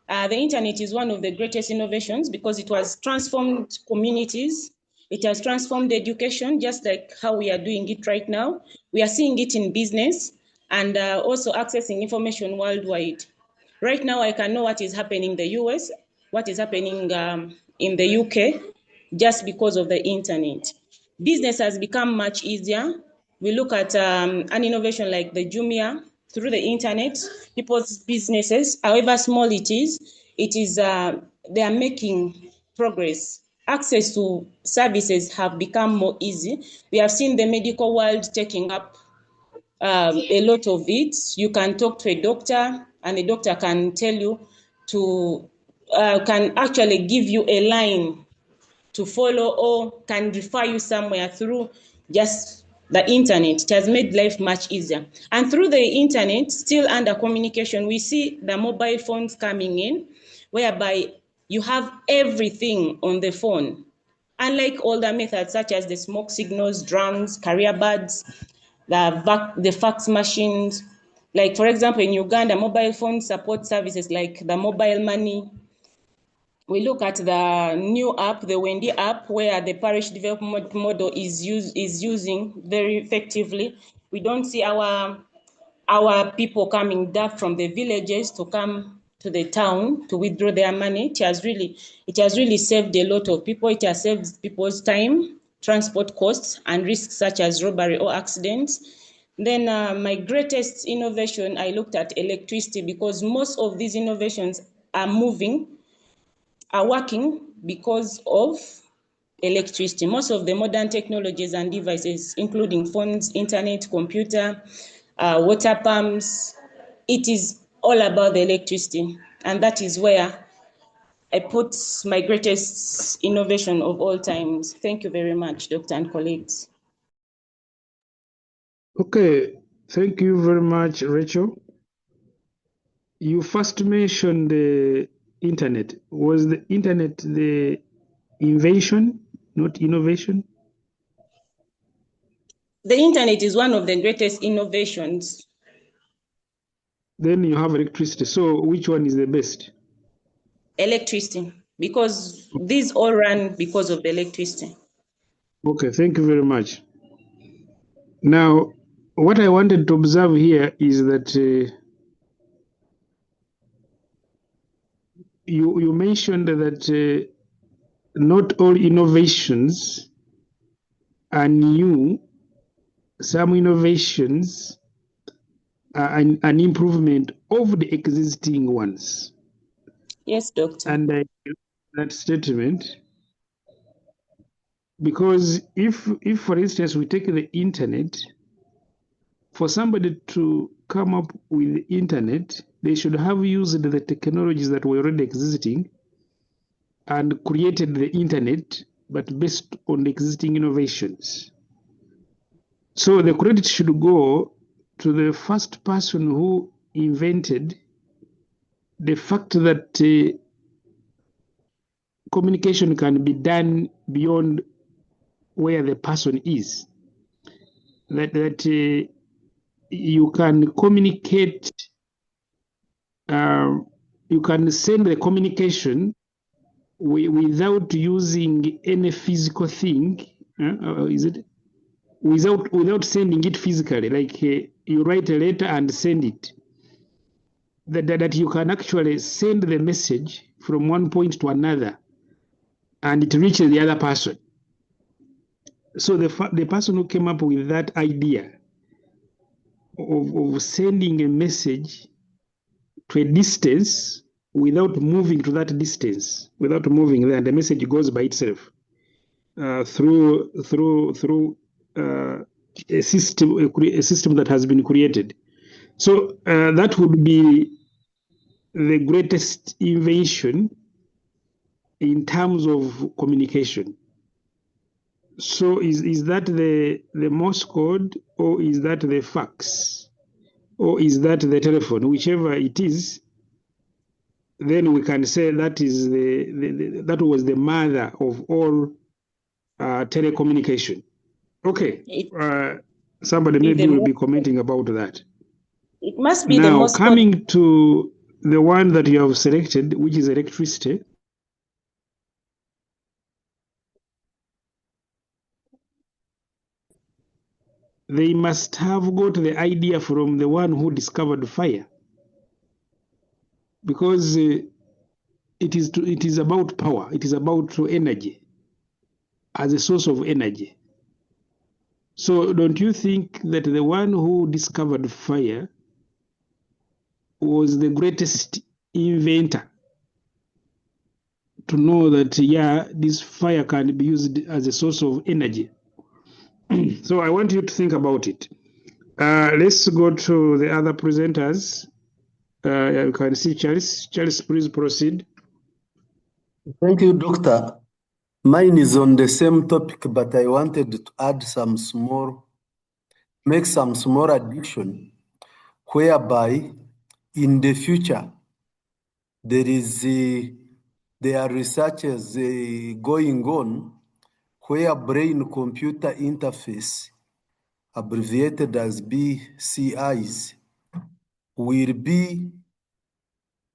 The internet is one of the greatest innovations because it has transformed communities. It has transformed education, just like how we are doing it right now. We are seeing it in business and also accessing information worldwide. Right now, I can know what is happening in the US, what is happening in the UK, just because of the internet. Business has become much easier. We look at an innovation like the Jumia through the internet, people's businesses, however small it is, they are making progress. Access to services have become more easy. We have seen the medical world taking up a lot of it. You can talk to a doctor and the doctor can tell you can actually give you a line to follow or can refer you somewhere through just the internet. It has made life much easier. And through the internet, still under communication, we see the mobile phones coming in, whereby you have everything on the phone. Unlike older methods such as the smoke signals, drums, carrier birds, the fax machines. Like, for example, in Uganda, mobile phone support services like the mobile money. We look at the new app, the Wendy app, where the parish development model is using very effectively. We don't see our people coming down from the villages to come to the town to withdraw their money. It has really saved a lot of people. It has saved people's time, transport costs, and risks such as robbery or accidents. Then my greatest innovation, I looked at electricity because most of these innovations are working because of electricity. Most of the modern technologies and devices, including phones, internet, computer, water pumps, it is all about the electricity. And that is where I put my greatest innovation of all times. Thank you very much, Dr. and colleagues. Okay, thank you very much, Rachel. You first mentioned the internet. Was the internet the invention, not innovation? The internet is one of the greatest innovations. Then you have electricity. So which one is the best? Electricity, because these all run because of the electricity. Okay, thank you very much. Now, what I wanted to observe here is that you mentioned that not all innovations are new. Some innovations are an improvement of the existing ones. Yes, doctor. And I agree with that statement, because if for instance we take the internet, for somebody to come up with the internet, they should have used the technologies that were already existing and created the internet, but based on the existing innovations. So the credit should go to the first person who invented the fact that communication can be done beyond where the person is. That you can communicate you can send the communication without using any physical thing. Is it without sending it physically? Like you write a letter and send it. That you can actually send the message from one point to another, and it reaches the other person. So the person who came up with that idea of sending a message to a distance without moving to that distance, without moving there, the message goes by itself through a system that has been created. So that would be the greatest invention in terms of communication. So is that the Morse code, or is that the fax, or is that the telephone? Whichever it is, then we can say that is that was the mother of all telecommunication. Okay, somebody maybe will be commenting about that. It must be now, the most coming to the one that you have selected, which is electricity. They must have got the idea from the one who discovered fire, because it is about power. It is about energy as a source of energy. So don't you think that the one who discovered fire was the greatest inventor to know that, yeah, this fire can be used as a source of energy? So I want you to think about it. Let's go to the other presenters. You can see Charles. Charles, please proceed. Thank you, Doctor. Mine is on the same topic, but I wanted to add make some small addition, whereby in the future there are researches going on where brain-computer interface, abbreviated as BCIs, will be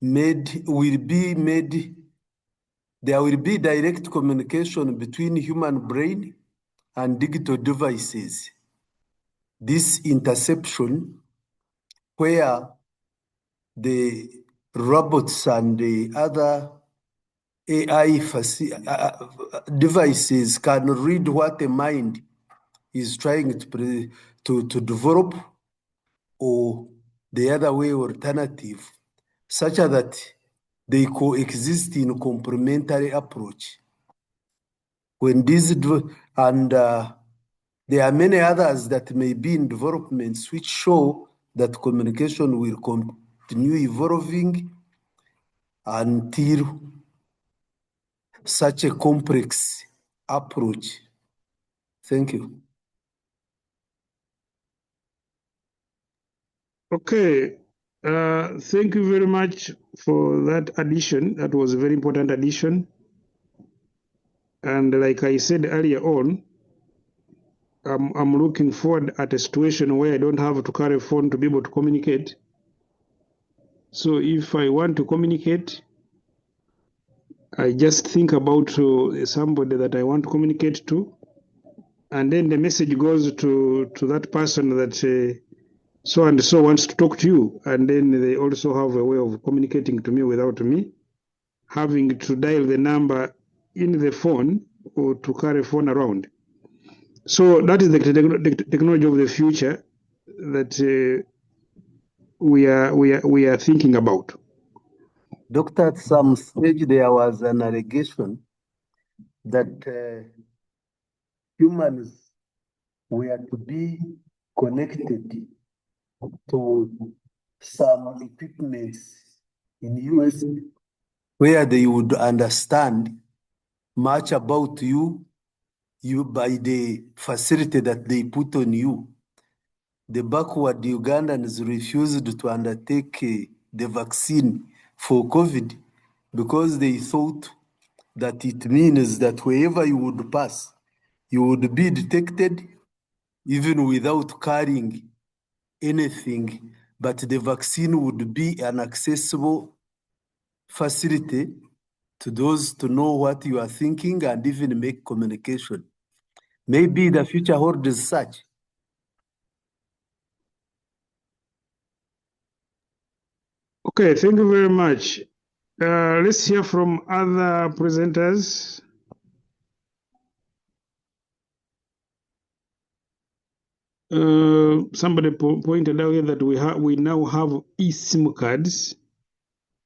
made. There will be direct communication between human brain and digital devices. This interception, where the robots and the other AI devices can read what the mind is trying to develop, or the other way alternative, such that they coexist in complementary approach. When these and there are many others that may be in developments which show that communication will continue evolving until such a complex approach. Thank you. Okay, thank you very much for that addition. That was a very important addition. And like I said earlier on, I'm looking forward at a situation where I don't have to carry a phone to be able to communicate. So if I want to communicate, I just think about somebody that I want to communicate to, and then the message goes to that person that so and so wants to talk to you, and then they also have a way of communicating to me without me having to dial the number in the phone or to carry a phone around. So that is the technology of the future that we are thinking about. Doctor, at some stage there was an allegation that humans were to be connected to some equipments in US where they would understand much about you by the facility that they put on you. The backward Ugandans refused to undertake the vaccine for COVID because they thought that it means that wherever you would pass, you would be detected even without carrying anything, but the vaccine would be inaccessible facility to those to know what you are thinking and even make communication. Maybe the future holds such. Okay, thank you very much. Let's hear from other presenters. Somebody pointed out here that we now have eSIM cards.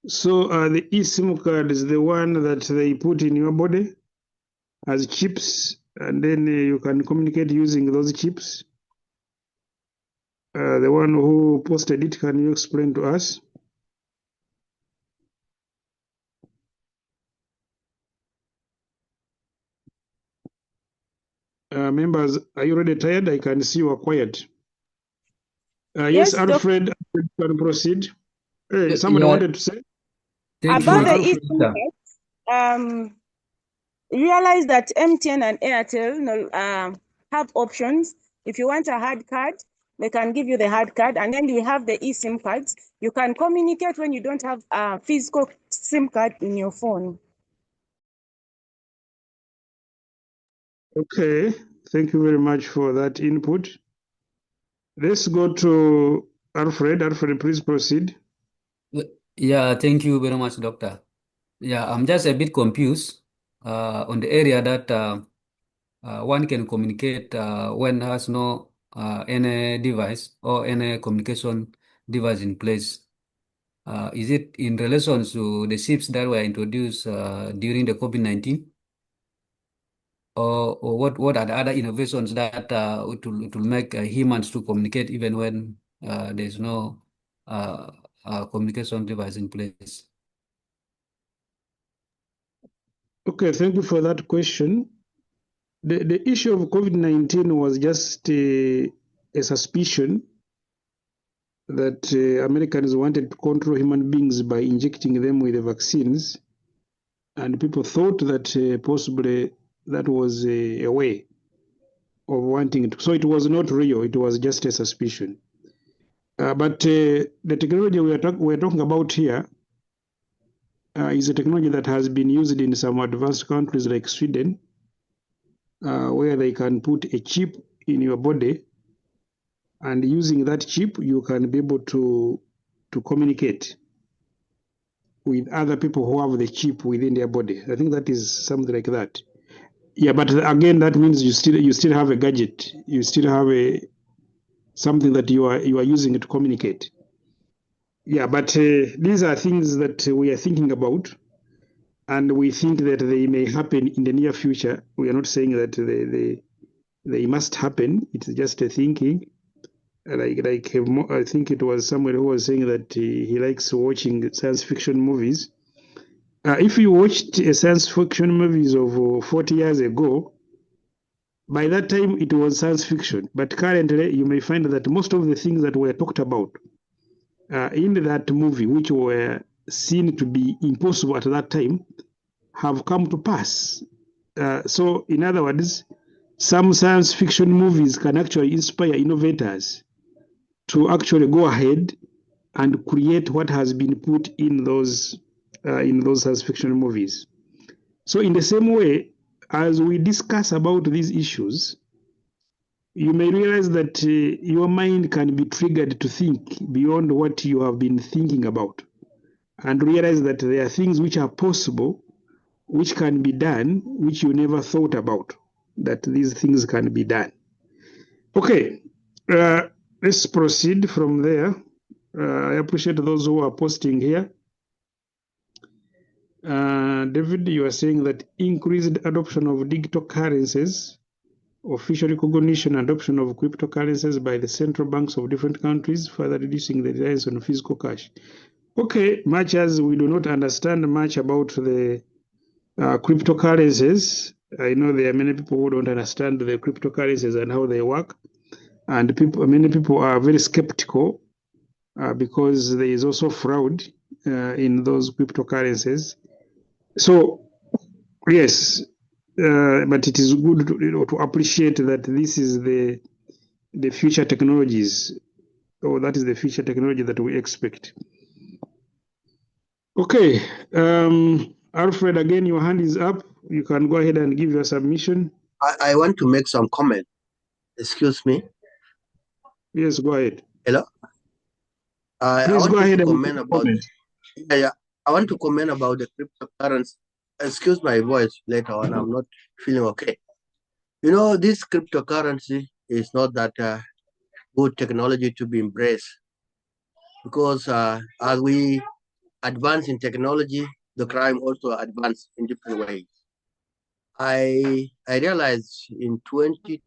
So the eSIM card is the one that they put in your body as chips, and then you can communicate using those chips. The one who posted it, can you explain to us? Members, are you already tired? I can see you are quiet. Yes, Alfred, you can proceed. Hey, somebody wanted to say? About the eSIM, realize that MTN and Airtel have options. If you want a hard card, they can give you the hard card, and then you have the eSIM cards. You can communicate when you don't have a physical SIM card in your phone. Okay, thank you very much for that input. Let's go to Alfred. Alfred, please proceed. Yeah, thank you very much, Doctor. Yeah, I'm just a bit confused on the area that one can communicate when has no any device or any communication device in place. Is it in relation to the chips that were introduced during the COVID-19? Or what are the other innovations that it will make humans to communicate even when there's no communication device in place? Okay, thank you for that question. The issue of COVID-19 was just a suspicion that Americans wanted to control human beings by injecting them with the vaccines. And people thought that possibly that was a way of wanting it. So it was not real, it was just a suspicion. But the technology we're talking about here is a technology that has been used in some advanced countries like Sweden, where they can put a chip in your body, and using that chip, you can be able to communicate with other people who have the chip within their body. I think that is something like that. Yeah, but again, that means you still have a gadget. You still have something that you are using to communicate. Yeah, but these are things that we are thinking about, and we think that they may happen in the near future. We are not saying that they must happen. It's just a thinking. I think it was somebody who was saying that he likes watching science fiction movies. If you watched a science fiction movies of 40 years ago, by that time it was science fiction. But currently, you may find that most of the things that were talked about in that movie, which were seen to be impossible at that time, have come to pass. So, in other words, some science fiction movies can actually inspire innovators to actually go ahead and create what has been put in those science fiction movies. So in the same way, as we discuss about these issues, you may realize that your mind can be triggered to think beyond what you have been thinking about, and realize that there are things which are possible, which can be done, which you never thought about, that these things can be done. Okay, let's proceed from there. I appreciate those who are posting here. David, you are saying that increased adoption of digital currencies, official recognition and adoption of cryptocurrencies by the central banks of different countries, further reducing the reliance on physical cash. Okay, much as we do not understand much about the cryptocurrencies, I know there are many people who don't understand the cryptocurrencies and how they work, and many people are very skeptical because there is also fraud in those cryptocurrencies. So, yes, but it is good to appreciate that this is the future technologies, or that is the future technology that we expect. Okay, Alfred, again, your hand is up. You can go ahead and give your submission. I want to make some comment. Excuse me. Yes, go ahead. Hello. I Please go wanted ahead to and comment about. comment. Yeah. I want to comment about the cryptocurrency. Excuse my voice later on. I'm not feeling okay. You know, this cryptocurrency is not that good technology to be embraced because as we advance in technology, the crime also advance in different ways. I realized in 20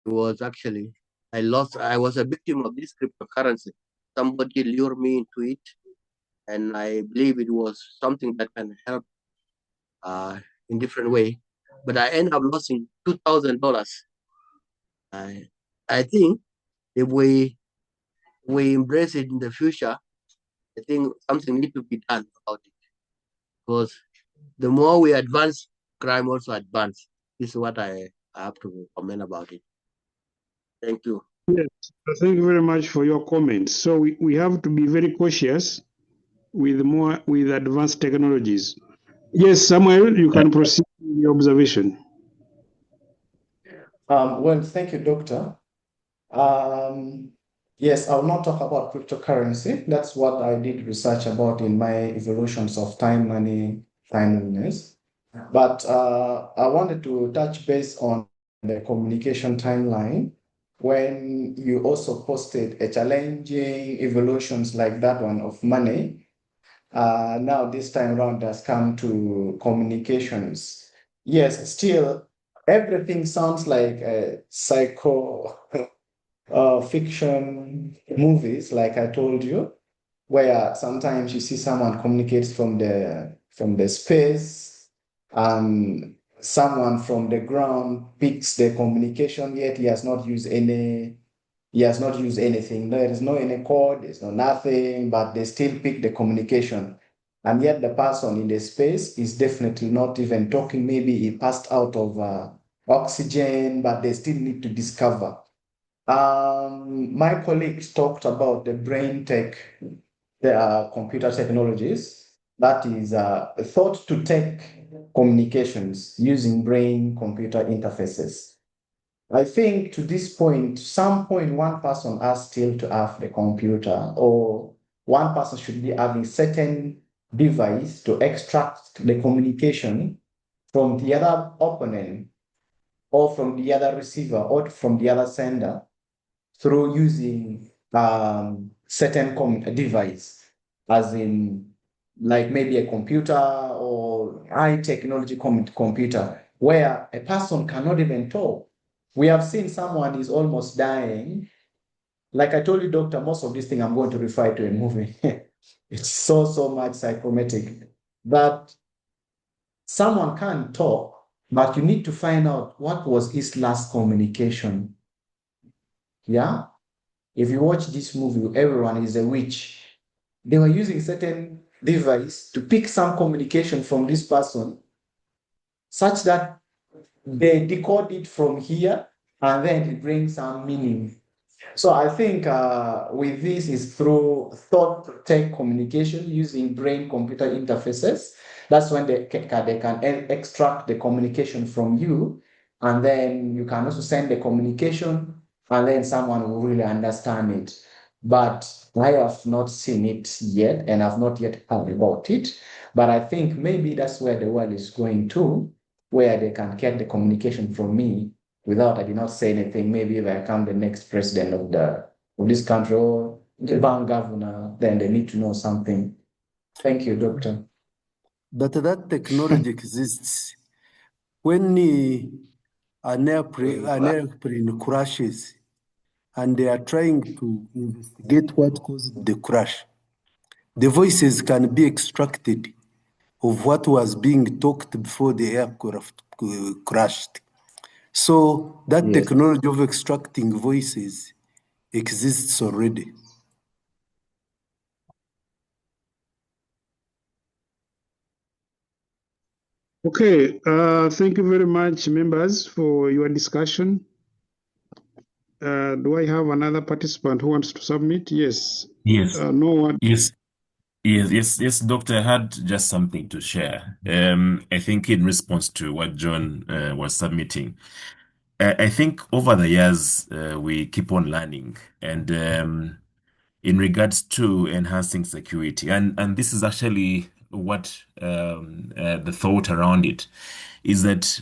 was actually I was a victim of this cryptocurrency. Somebody lured me into it, and I believe it was something that can help in different way. But I ended up losing $2,000. I think if we embrace it in the future, I think something needs to be done about it because the more we advance, crime also advance. This is what I have to comment about it. Thank you. Yes, thank you very much for your comments. So we have to be very cautious with advanced technologies. Yes, Samuel, you can proceed with your observation. Well, thank you, Doctor. Yes, I will not talk about cryptocurrency. That's what I did research about in my evolutions of time, money, timeliness. But I wanted to touch base on the communication timeline when you also posted a challenging evolutions like that one of money. Now this time around has come to communications. Yes, still everything sounds like a psycho fiction movies, like I told you, where sometimes you see someone communicates from the space, and someone from the ground picks the communication, yet he has not used anything. There is no any code, there's no nothing, but they still pick the communication. And yet the person in the space is definitely not even talking. Maybe he passed out of oxygen, but they still need to discover. My colleagues talked about the brain tech, the computer technologies that is thought to take communications using brain-computer interfaces. I think to this point, some point, one person has still to have the computer, or one person should be having certain device to extract the communication from the other opponent, or from the other receiver, or from the other sender, through using certain device, as in like maybe a computer or high technology computer, where a person cannot even talk. We have seen someone is almost dying. Like I told you, Doctor, most of this thing I'm going to refer to a movie. It's so much psychometric that someone can't talk, but you need to find out what was his last communication. Yeah? If you watch this movie, everyone is a witch. They were using certain device to pick some communication from this person, such that they decode it from here, and then it brings some meaning. So I think with this is through thought tech communication using brain-computer interfaces. That's when they can extract the communication from you, and then you can also send the communication, and then someone will really understand it. But I have not seen it yet, and I've not yet heard about it. But I think maybe that's where the world is going to, where they can get the communication from me without I did not say anything. Maybe if I become the next president of this country, or the bank governor, then they need to know something. Thank you, Doctor. But that technology exists. When an airplane crashes and they are trying to investigate what caused the crash, the voices can be extracted of what was being talked before the aircraft crashed. So that Yes. technology of extracting voices exists already. Okay, thank you very much, members, for your discussion. Do I have another participant who wants to submit? Yes. Yes. No one. Yes, Doctor. I had just something to share. I think in response to what John was submitting, I think over the years we keep on learning, and in regards to enhancing security, and this is actually what the thought around it is that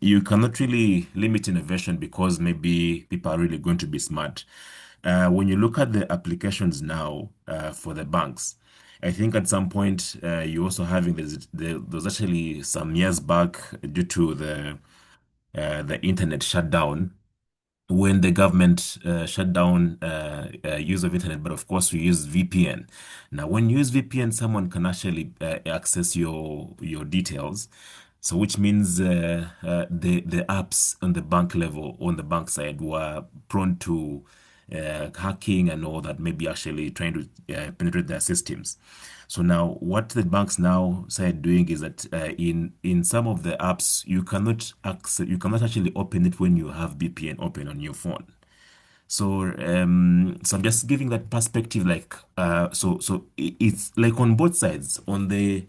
you cannot really limit innovation because maybe people are really going to be smart. When you look at the applications now for the banks, I think at some point you also having there's actually some years back due to the internet shutdown when the government shut down use of internet, but of course we use VPN. Now, when you use VPN, someone can actually access your details. So, which means the apps on the bank level, on the bank side, were prone to hacking and all that, maybe actually trying to penetrate their systems. So now, what the banks now started doing is that in some of the apps, you cannot actually open it when you have VPN open on your phone. So so I'm just giving that perspective, like so it's like on both sides, on the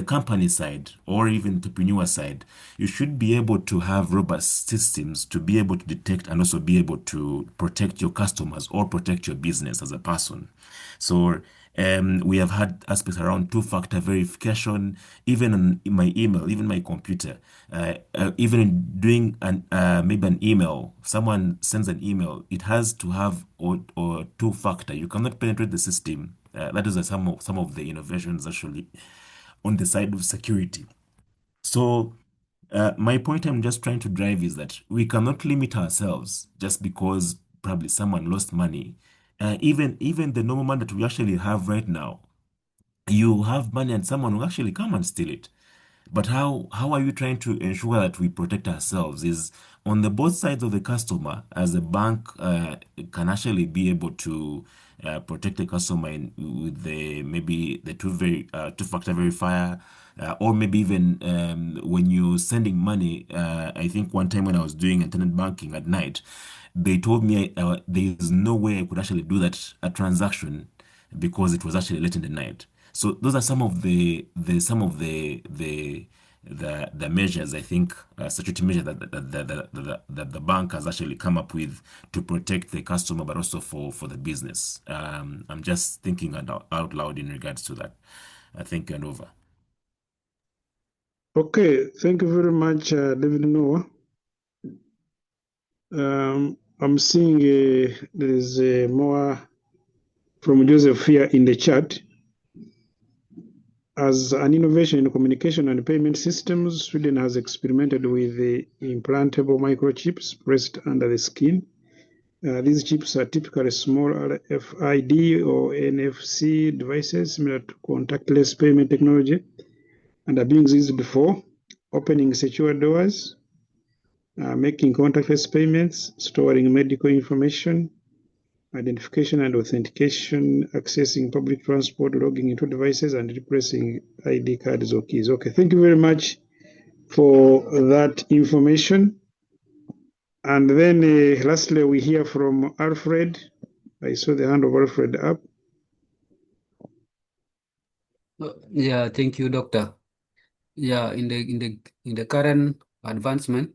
company side or even entrepreneur side, you should be able to have robust systems to be able to detect and also be able to protect your customers or protect your business as a person. So we have had aspects around two-factor verification, even in my email, even my computer, even in doing maybe an email. Someone sends an email, it has to have or two-factor. You cannot penetrate the system. That is some of the innovations actually on the side of security. So my point I'm just trying to drive is that we cannot limit ourselves just because probably someone lost money. Even the normal money that we actually have right now, you have money and someone will actually come and steal it. But how are you trying to ensure that we protect ourselves is on the both sides of the customer, as a bank can actually be able to protect the customer with maybe the two-factor verifier, or maybe even when you're sending money. I think one time when I was doing internet banking at night, they told me there is no way I could actually do that a transaction because it was actually late in the night. So those are some of the measures, I think, security measures that the bank has actually come up with to protect the customer, but also for the business. I'm just thinking out loud in regards to that. Thank you, and over. Okay, thank you very much, David Noah. I'm seeing there is more from Joseph here in the chat. As an innovation in communication and payment systems, Sweden has experimented with the implantable microchips placed under the skin. These chips are typically small RFID or NFC devices similar to contactless payment technology and are being used for opening secure doors, making contactless payments, storing medical information, identification and authentication, accessing public transport, logging into devices, and replacing ID cards or keys. Okay, thank you very much for that information. And then lastly, we hear from Alfred. I saw the hand of Alfred up. Yeah, thank you, Doctor. Yeah, in the current advancement,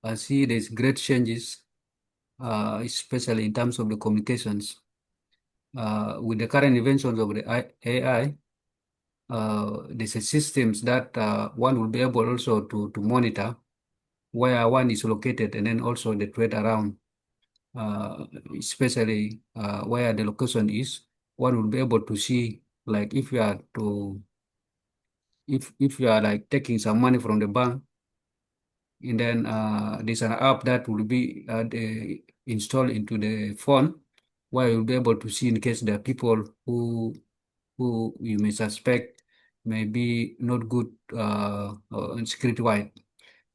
I see there's great changes, especially in terms of the communications. With the current inventions of the AI, there's a systems that one will be able also to monitor where one is located and then also the threat around, especially where the location is. One will be able to see, like if you are if you are like taking some money from the bank, and then there's an app that will be installed into the phone where you'll be able to see in case there are people who you may suspect may be not good security-wise.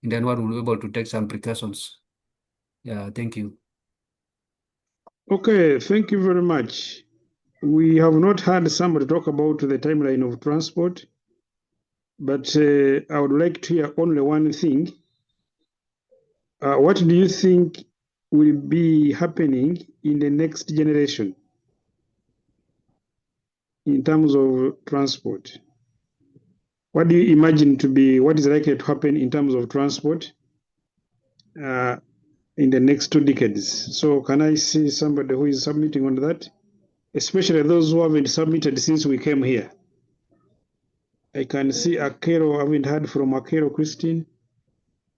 And then one will be able to take some precautions. Yeah, thank you. Okay, thank you very much. We have not had somebody talk about the timeline of transport, but I would like to hear only one thing. What do you think will be happening in the next generation in terms of transport? What do you imagine to be what is likely to happen in terms of transport in the next 2 decades? So can I see somebody who is submitting on that? Especially those who haven't submitted since we came here. I can see Akero, I haven't heard from Akero Christine.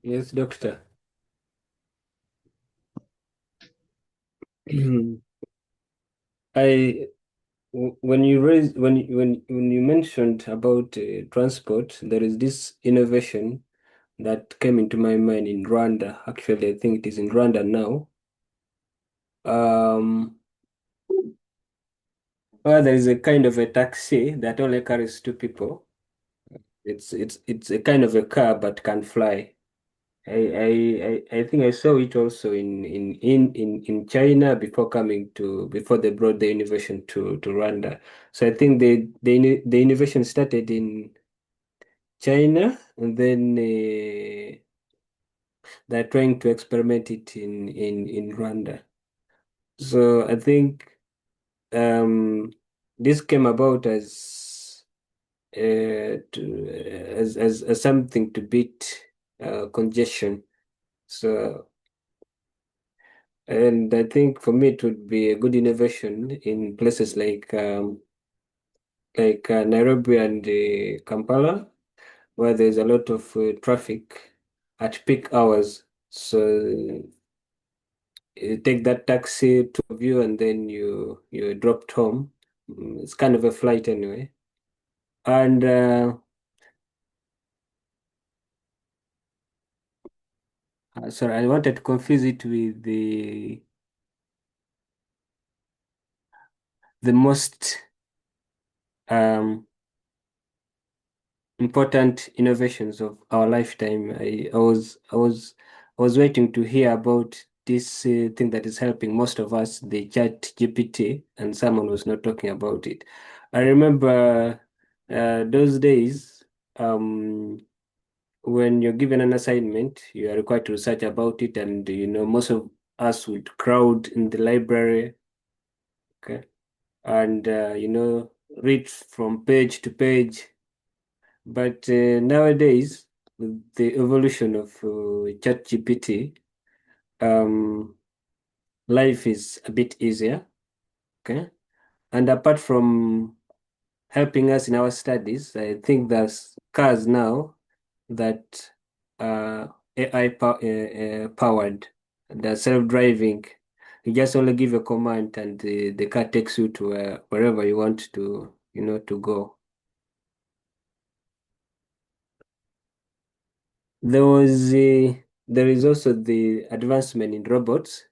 Yes, doctor. When you mentioned about transport, there is this innovation that came into my mind in Rwanda. Actually, I think it is in Rwanda now. Well, there is a kind of a taxi that only carries 2 people. It's a kind of a car but can fly. I think I saw it also in China before they brought the innovation to Rwanda. So I think the innovation started in China, and then they're trying to experiment it in Rwanda. So I think this came about as something to beat congestion. So, and I think for me it would be a good innovation in places like Nairobi and Kampala, where there's a lot of traffic at peak hours. So you take that taxi to you, and then you're dropped home. It's kind of a flight anyway. And sorry, I wanted to confuse it with the most important innovations of our lifetime. I was waiting to hear about this thing that is helping most of us, the chat GPT, and someone was not talking about it. I remember those days when you're given an assignment, you are required to research about it, and most of us would crowd in the library, okay, and read from page to page. But nowadays, with the evolution of ChatGPT, life is a bit easier, okay? And apart from helping us in our studies, I think there's cars now that are AI powered, they're self-driving. You just only give a command, and the car takes you to wherever you want to, to go. There is also the advancement in robots,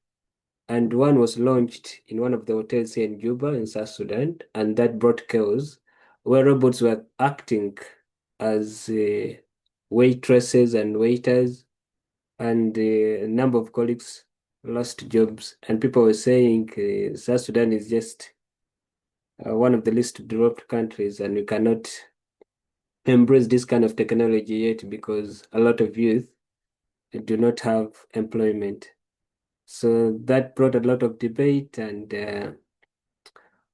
and one was launched in one of the hotels here in Juba in South Sudan, and that brought chaos, where robots were acting as waitresses and waiters, and a number of colleagues lost jobs, and people were saying South Sudan is just one of the least developed countries, and we cannot embrace this kind of technology yet because a lot of youth do not have employment. So that brought a lot of debate, and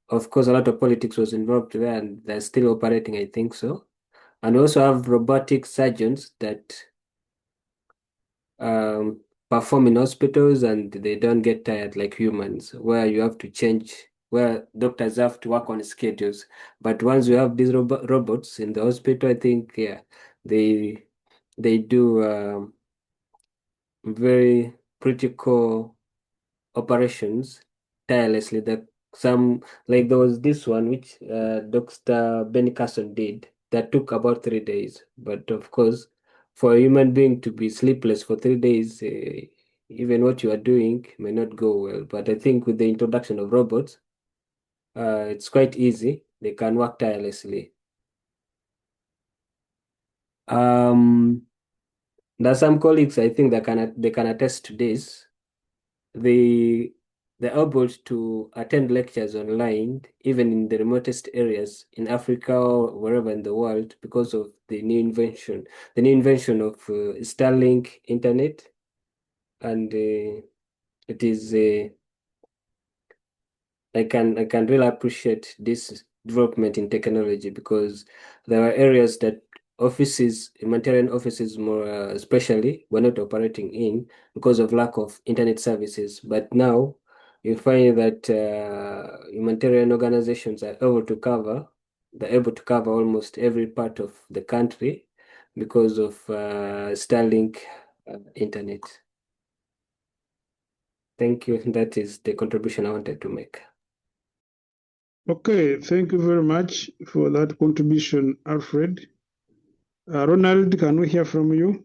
of course, a lot of politics was involved there, and they're still operating, I think so. And we also have robotic surgeons that perform in hospitals, and they don't get tired like humans, where you have to change, where doctors have to work on schedules. But once you have these robots in the hospital, I think, yeah, they do very critical operations tirelessly. That some like there was this one which Dr. Benny Carson did that took about 3 days. But of course, for a human being to be sleepless for 3 days, even what you are doing may not go well. But I think with the introduction of robots, it's quite easy. They can work tirelessly. There are some colleagues I think they can attest to this. They're able to attend lectures online, even in the remotest areas in Africa or wherever in the world, because of the new invention of Starlink internet, and it is I can really appreciate this development in technology, because there are areas that offices, humanitarian offices more especially, were not operating in because of lack of internet services. But now you find that humanitarian organizations are able to cover almost every part of the country because of Starlink internet. Thank you. That is the contribution I wanted to make. Okay, thank you very much for that contribution, Alfred. Ronald, can we hear from you?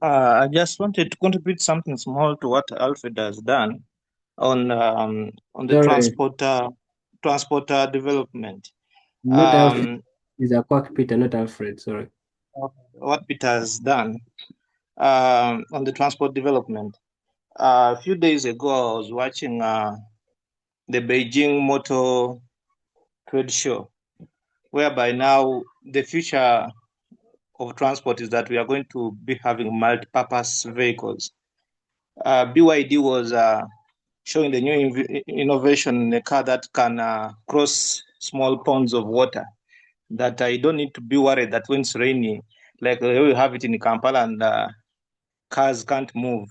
I just wanted to contribute something small to what Alfred has done on the Sorry, transport development. not Alfred. It's a quack Peter, not Alfred. Sorry. What Peter has done on the transport development. A few days ago, I was watching the Beijing Motor Trade Show, whereby now the future of transport is that we are going to be having multi-purpose vehicles. BYD was showing the new innovation in a car that can cross small ponds of water, that you don't need to be worried that when it's rainy, like we have it in Kampala, and cars can't move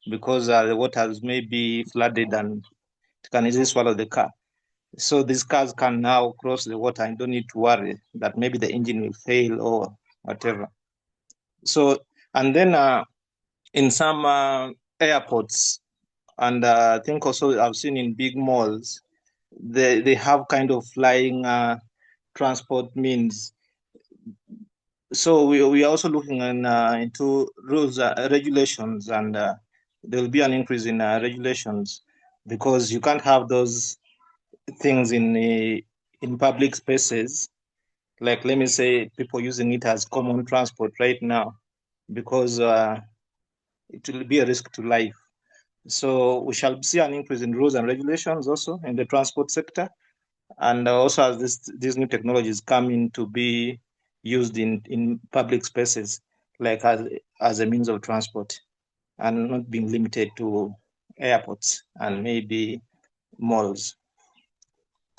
because the waters may be flooded and it can easily swallow the car. So these cars can now cross the water and don't need to worry that maybe the engine will fail or whatever. So, and then in some airports, and I think also I've seen in big malls, they have kind of flying transport means. So we are also looking into rules, regulations, and there will be an increase in regulations, because you can't have those things in public spaces, like, let me say, people using it as common transport right now, because it will be a risk to life. So we shall see an increase in rules and regulations also in the transport sector, and also as these new technologies come in to be used in public spaces, like as a means of transport, and not being limited to airports and maybe malls.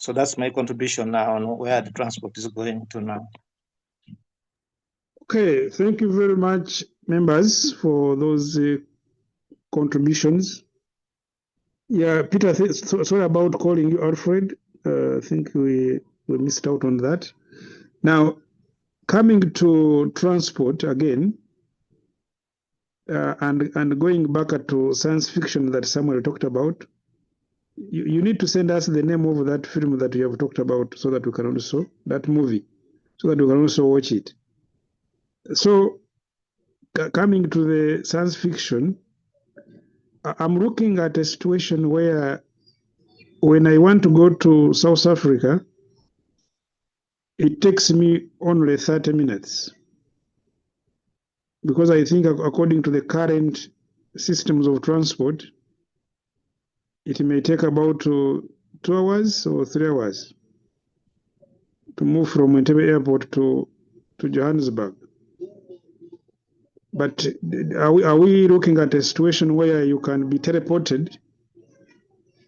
So that's my contribution now on where the transport is going to now. Okay, thank you very much, members, for those contributions. Yeah, Peter, sorry about calling you Alfred. I think we missed out on that. Now, coming to transport again, and going back to science fiction that Samuel talked about, you need to send us the name of that film that you have talked about, so that we can also, that movie, so that we can also watch it. So, coming to the science fiction, I'm looking at a situation where when I want to go to South Africa, it takes me only 30 minutes. Because I think according to the current systems of transport, it may take about 2 hours or 3 hours to move from Entebbe Airport to Johannesburg. But are we looking at a situation where you can be teleported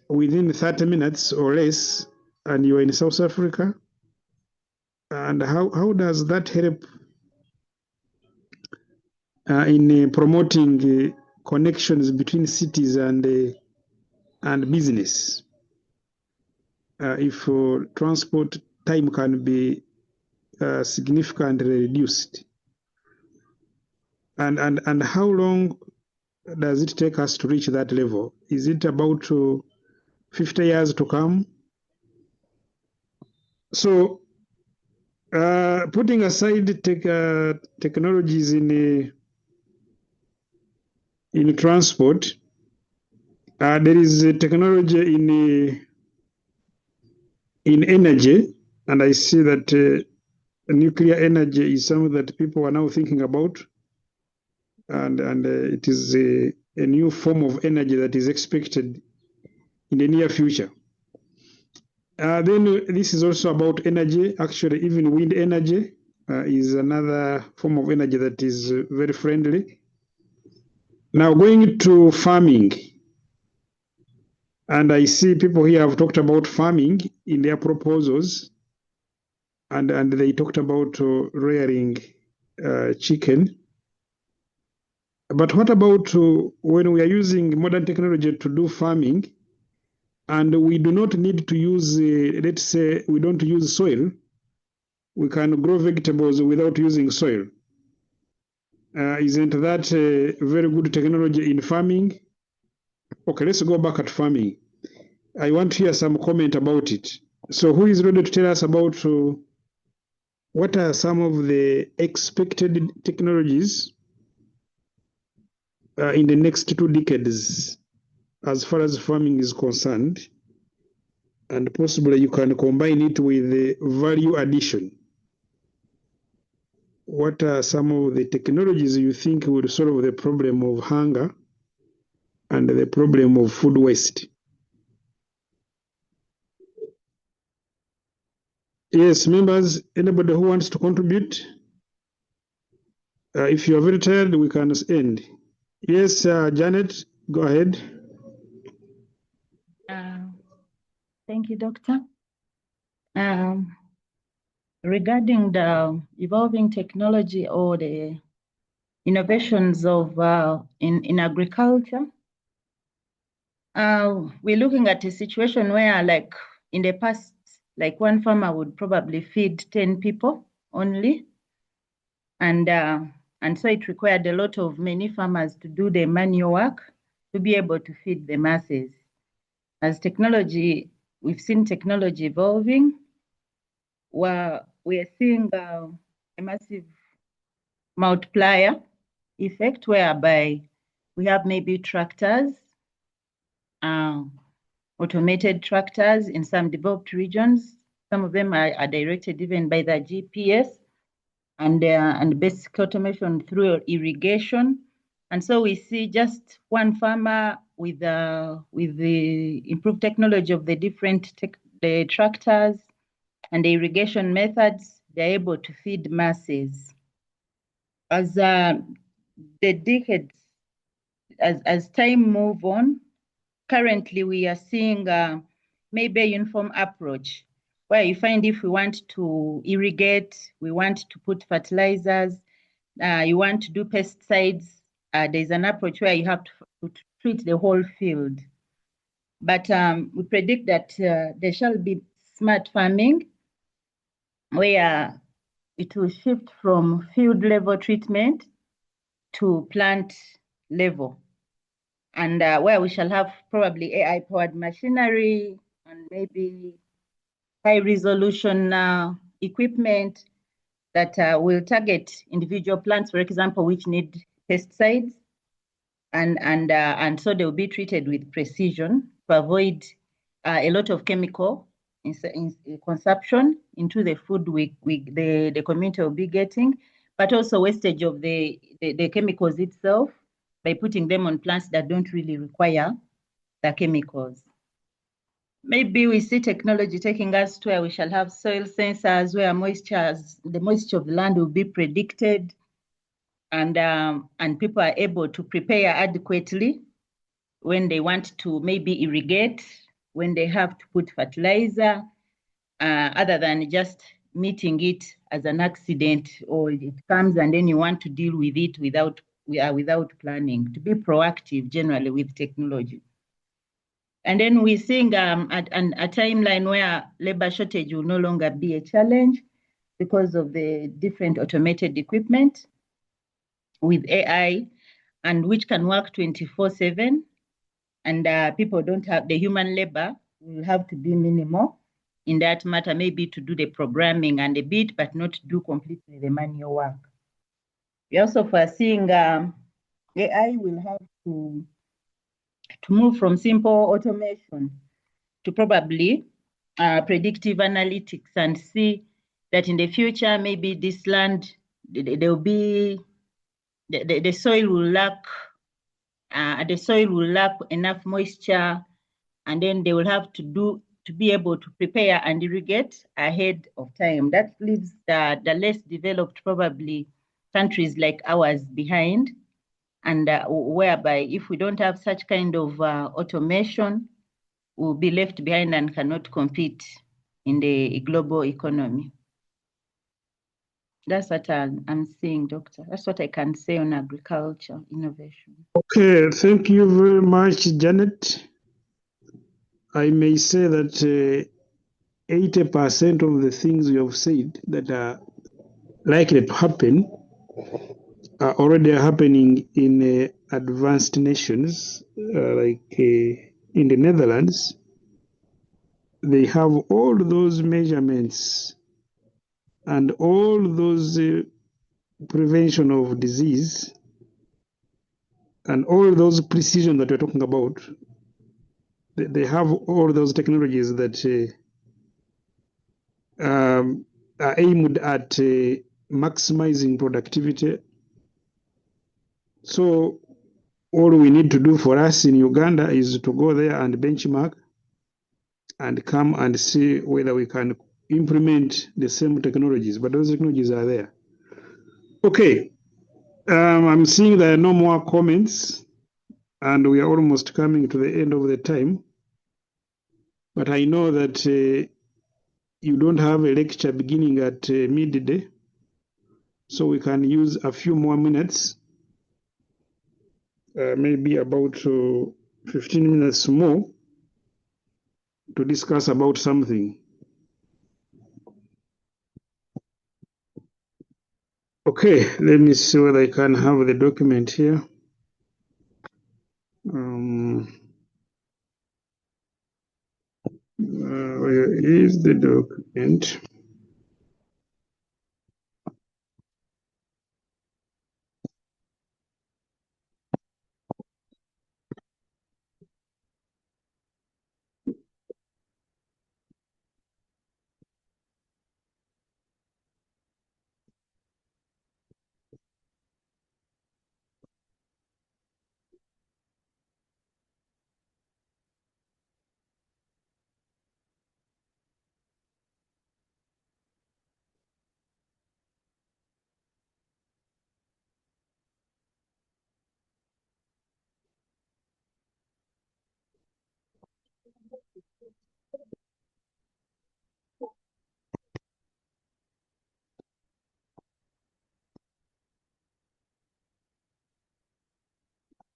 within 30 minutes or less, and you are in South Africa? And how does that help in promoting connections between cities and business? If transport time can be significantly reduced, and how long does it take us to reach that level? Is it about 50 years to come? So, putting aside technologies in transport, there is a technology in energy, and I see that nuclear energy is something that people are now thinking about, and it is a new form of energy that is expected in the near future. Then this is also about energy. Actually, even wind energy is another form of energy that is very friendly. Now going to farming, and I see people here have talked about farming in their proposals, and they talked about rearing chicken. But what about when we are using modern technology to do farming, and we do not need to use, let's say, we don't use soil, we can grow vegetables without using soil. Isn't that a very good technology in farming? Okay, let's go back at farming. I want to hear some comment about it. So who is ready to tell us about what are some of the expected technologies in the next 2 decades as far as farming is concerned? And possibly you can combine it with the value addition. What are some of the technologies you think would solve the problem of hunger and the problem of food waste? Yes, members, anybody who wants to contribute? If you are very tired, we can end. Yes, Janet, go ahead. Thank you, Doctor. Regarding the evolving technology or the innovations of in agriculture, we're looking at a situation where, like in the past, like one farmer would probably feed 10 people only, and so it required a lot of many farmers to do the manual work to be able to feed the masses. As technology, we've seen technology evolving, where we are seeing a massive multiplier effect whereby we have maybe tractors, automated tractors in some developed regions. Some of them are directed even by the GPS, and basic automation through irrigation. And so we see just one farmer with the improved technology of the different the tractors and the irrigation methods, they're able to feed masses. As the decades, as time move on, currently we are seeing maybe a uniform approach where you find if we want to irrigate, we want to put fertilizers, you want to do pesticides, there's an approach where you have to treat the whole field. But we predict that there shall be smart farming where it will shift from field level treatment to plant level, and where we shall have probably AI powered machinery and maybe high resolution equipment that will target individual plants, for example, which need pesticides, and so they will be treated with precision to avoid a lot of chemical in consumption into the food the community will be getting, but also wastage of the chemicals itself by putting them on plants that don't really require the chemicals. Maybe we see technology taking us to where we shall have soil sensors where the moisture of the land will be predicted, and people are able to prepare adequately when they want to maybe irrigate, when they have to put fertilizer, other than just meeting it as an accident, or it comes and then you want to deal with it without planning, to be proactive generally with technology. And then we're seeing a timeline where labor shortage will no longer be a challenge because of the different automated equipment with AI, and which can work 24/7. And people don't have the human labor will have to be minimal in that matter, maybe to do the programming and a bit, but not do completely the manual work. We also foreseeing AI will have to move from simple automation to probably predictive analytics, and see that in the future, maybe this land, there will be, the soil will lack enough moisture, and then they will have to be able to prepare and irrigate ahead of time. That leaves the less developed, probably countries like ours, behind, and whereby if we don't have such kind of automation, we'll be left behind and cannot compete in the global economy. That's what I'm saying, Doctor. That's what I can say on agriculture innovation. Okay, thank you very much, Janet. I may say that 80% of the things you have said that are likely to happen are already happening in advanced nations, like in the Netherlands. They have all those measurements and all those prevention of disease and all those precision that we're talking about. They have all those technologies that are aimed at maximizing productivity. So all we need to do for us in Uganda is to go there and benchmark and come and see whether we can implement the same technologies, but those technologies are there. Okay, I'm seeing there are no more comments and we are almost coming to the end of the time, but I know that you don't have a lecture beginning at midday, so we can use a few more minutes, maybe about 15 minutes more to discuss about something. Okay, let me see whether I can have the document here. Where is the document?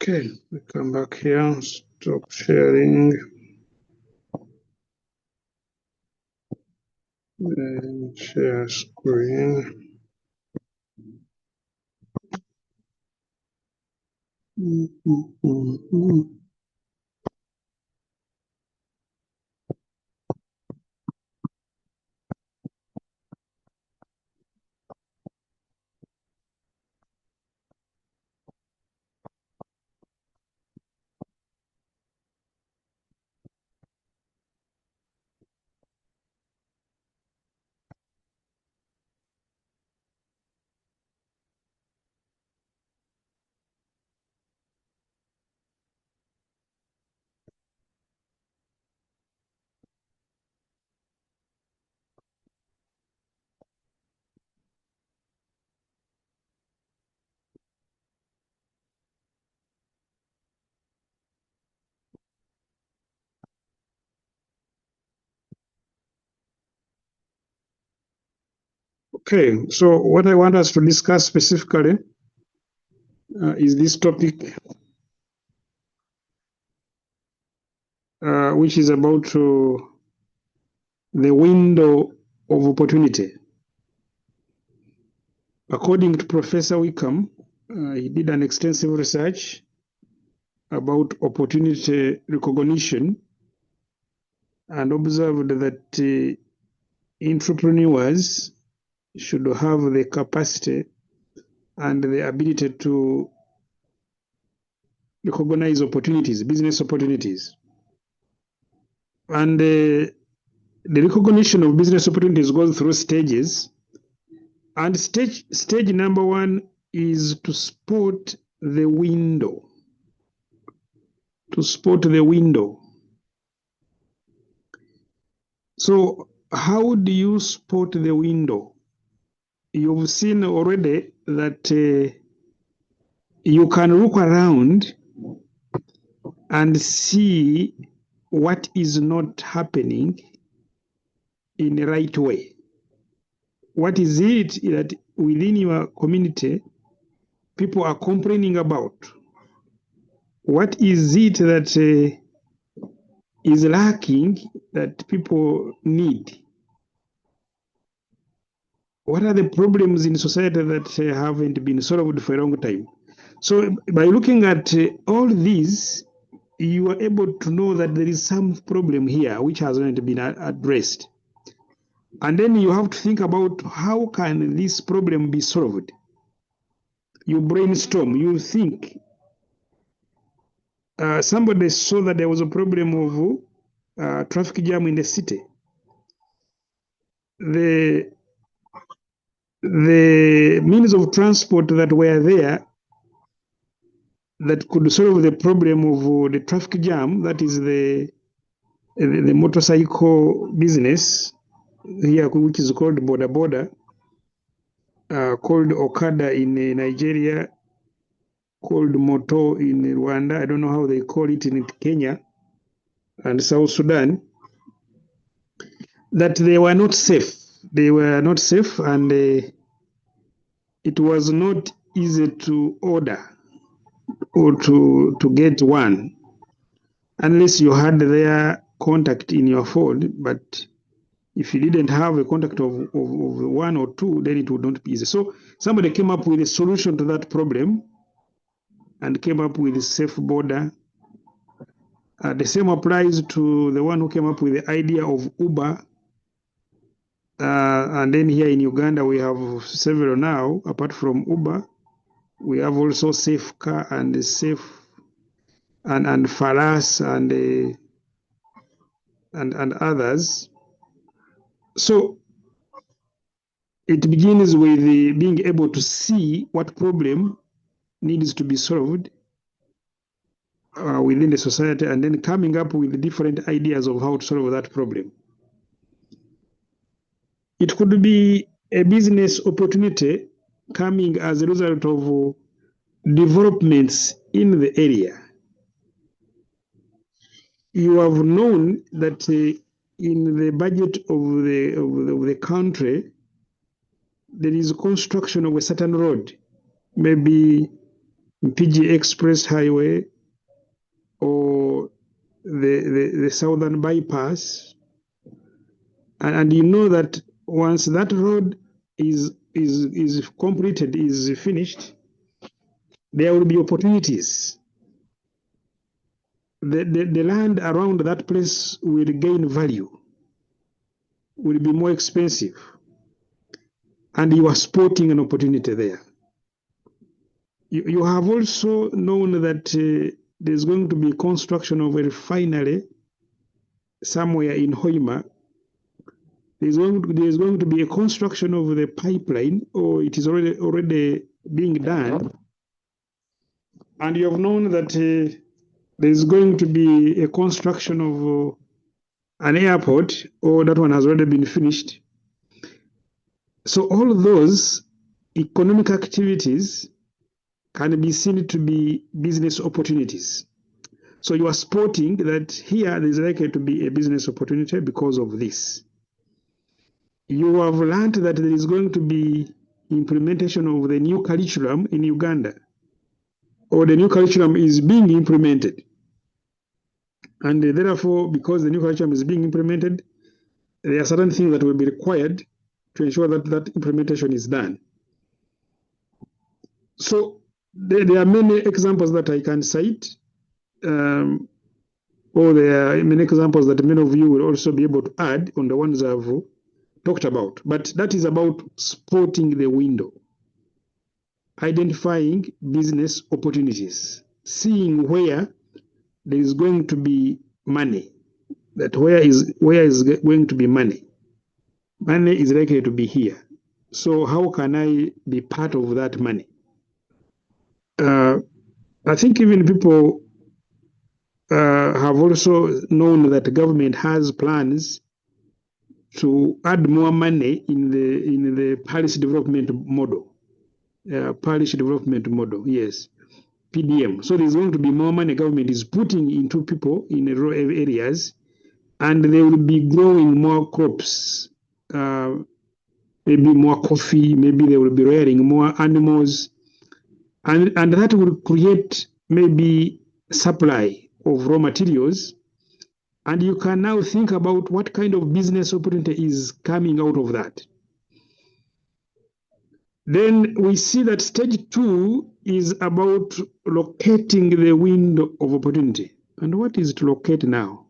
Okay, we come back here, stop sharing, and share screen. Okay, so what I want us to discuss specifically is this topic, which is about the window of opportunity. According to Professor Wickham, he did an extensive research about opportunity recognition and observed that entrepreneurs should have the capacity and the ability to recognize opportunities, business opportunities. And the recognition of business opportunities goes through stages. And stage number one is to spot the window. To spot the window. So how do you spot the window? You've seen already that you can look around and see what is not happening in the right way. What is it that within your community people are complaining about? What is it that is lacking that people need? What are the problems in society that haven't been solved for a long time? So by looking at all these, you are able to know that there is some problem here which has not been addressed. And then you have to think about how can this problem be solved. You brainstorm, you think. Somebody saw that there was a problem of traffic jam in the city. The means of transport that were there that could solve the problem of the traffic jam, that is the motorcycle business here, which is called boda boda, called Okada in Nigeria, called Moto in Rwanda. I don't know how they call it in Kenya and South Sudan. That they were not safe. They were not safe, and it was not easy to order or to get one unless you had their contact in your phone. But if you didn't have a contact of one or two, then it would not be easy. So somebody came up with a solution to that problem and came up with a safe border. The same applies to the one who came up with the idea of Uber. And then here in Uganda, we have several now. Apart from Uber, we have also Safe Car and Safe and Faras and others. So it begins with being able to see what problem needs to be solved within the society, and then coming up with different ideas of how to solve that problem. It could be a business opportunity coming as a result of developments in the area. You have known that in the budget of the country, there is construction of a certain road, maybe PG Express Highway or the Southern Bypass, and you know that once that road is completed, is finished, there will be opportunities. The land around that place will gain value, will be more expensive, and you are spotting an opportunity there. You have also known that there's going to be construction of a refinery somewhere in Hoima. There's going to be a construction of the pipeline, or it is already being done. And you have known that there's going to be a construction of an airport, or that one has already been finished. So all of those economic activities can be seen to be business opportunities. So you are spotting that here there is likely to be a business opportunity because of this. You have learned that there is going to be implementation of the new curriculum in Uganda, or the new curriculum is being implemented. And therefore, because the new curriculum is being implemented, there are certain things that will be required to ensure that that implementation is done. So there are many examples that I can cite, or there are many examples that many of you will also be able to add on the ones I've talked about. But that is about spotting the window, identifying business opportunities, seeing where there is going to be money, that where is going to be money. Money is likely to be here. So how can I be part of that money? I think even people have also known that the government has plans to add more money in the parish development model. Parish development model, yes. PDM. So there's going to be more money government is putting into people in rural areas, and they will be growing more crops, maybe more coffee, maybe they will be rearing more animals, and that will create maybe supply of raw materials. And you can now think about what kind of business opportunity is coming out of that. Then we see that stage 2 is about locating the window of opportunity. And what is to locate now?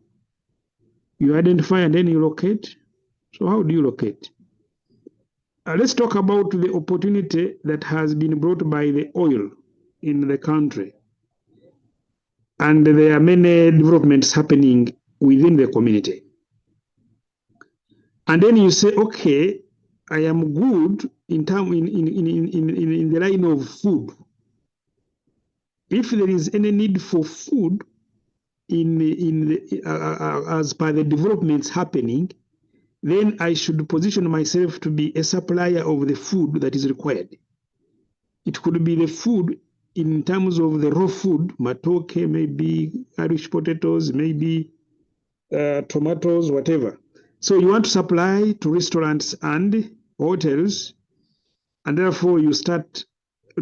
You identify and then you locate. So how do you locate? Let's talk about the opportunity that has been brought by the oil in the country. And there are many developments happening within the community. And then you say, okay, I am good in the line of food. If there is any need for food as per the developments happening, then I should position myself to be a supplier of the food that is required. It could be the food in terms of the raw food, matoke, maybe Irish potatoes, maybe tomatoes, whatever. So you want to supply to restaurants and hotels, and therefore you start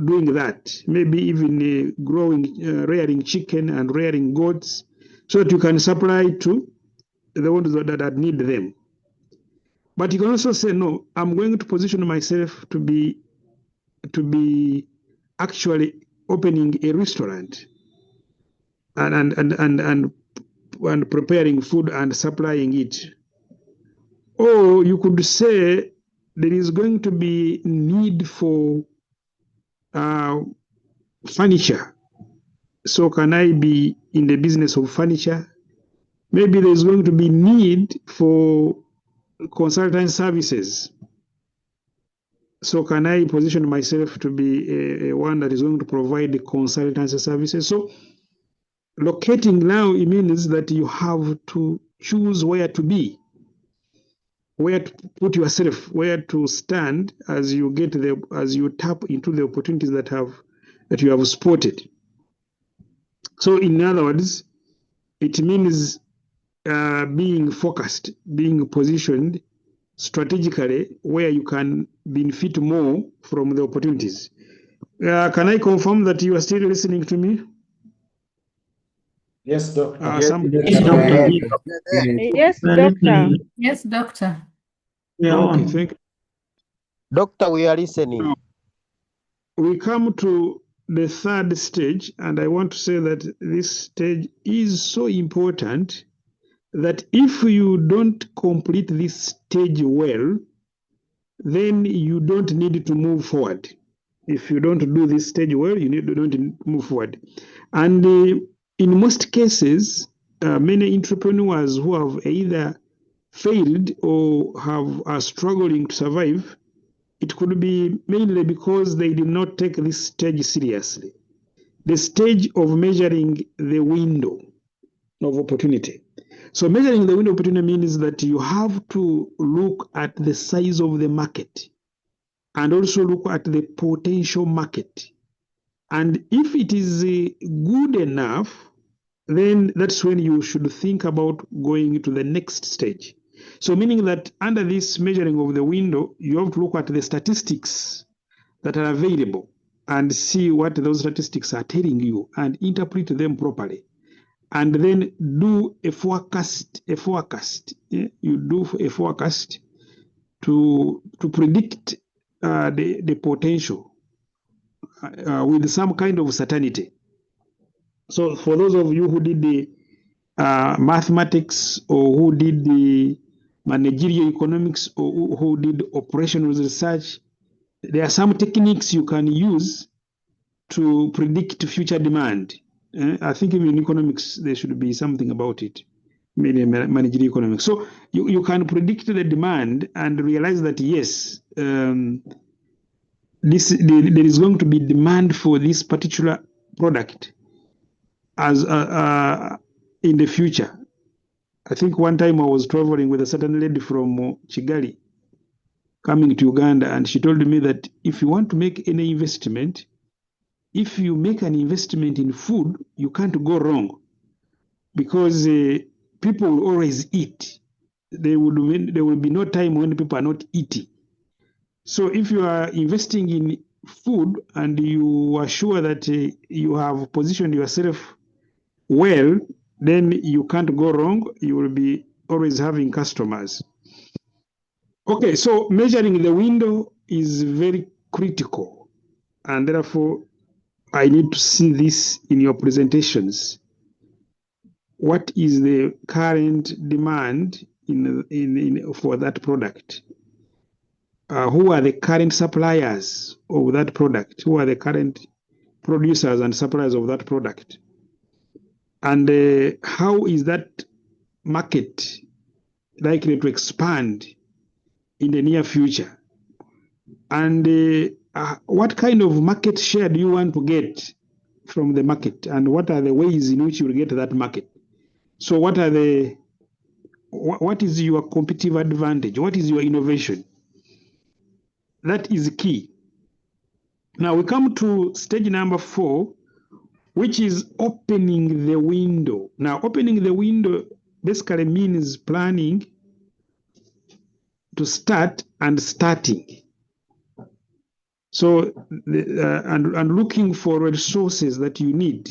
doing that, maybe even rearing chicken and rearing goats, so that you can supply to the ones that need them. But you can also say, no, I'm going to position myself to be actually opening a restaurant and preparing food and supplying it. Or you could say there is going to be need for furniture. So can I be in the business of furniture? Maybe there's going to be need for consultant services. So can I position myself to be a one that is going to provide the consultancy services? So locating now, it means that you have to choose where to be, where to put yourself, where to stand as you tap into the opportunities that you have spotted. So in other words, it means being focused, being positioned strategically where you can benefit more from the opportunities. Can I confirm that you are still listening to me? Yes, Doctor. Yes, doctor. Yes, doctor. Okay, thank you. Doctor, we are listening. Now, we come to the third stage, and I want to say that this stage is so important that if you don't complete this stage well, then you don't need to move forward. If you don't do this stage well, you don't move forward. And in most cases, many entrepreneurs who have either failed or are struggling to survive, it could be mainly because they did not take this stage seriously. The stage of measuring the window of opportunity. So measuring the window of opportunity means that you have to look at the size of the market and also look at the potential market. And if it is good enough, then that's when you should think about going to the next stage. So meaning that under this measuring of the window, you have to look at the statistics that are available and see what those statistics are telling you and interpret them properly. And then do a forecast. Yeah? You do a forecast to predict the potential with some kind of certainty. So for those of you who did the mathematics or who did the managerial economics or who did operational research, there are some techniques you can use to predict future demand. I think even in economics, there should be something about it, maybe managerial economics. So you can predict the demand and realize that, yes, there is going to be demand for this particular product as in the future. I think one time I was traveling with a certain lady from Kigali coming to Uganda, and she told me that if you want to make any investment, if you make an investment in food, you can't go wrong because people will always eat. There will be no time when people are not eating. So if you are investing in food and you are sure that you have positioned yourself well, then you can't go wrong. You will be always having customers. Okay, so measuring the window is very critical, and therefore I need to see this in your presentations. What is the current demand for that product? Who are the current suppliers of that product? Who are the current producers and suppliers of that product? And how is that market likely to expand in the near future? And what kind of market share do you want to get from the market? And what are the ways in which you will get that market? So what is your competitive advantage? What is your innovation? That is key. Now we come to stage number 4, which is opening the window. Now, opening the window basically means planning to start and starting. So, and looking for resources that you need.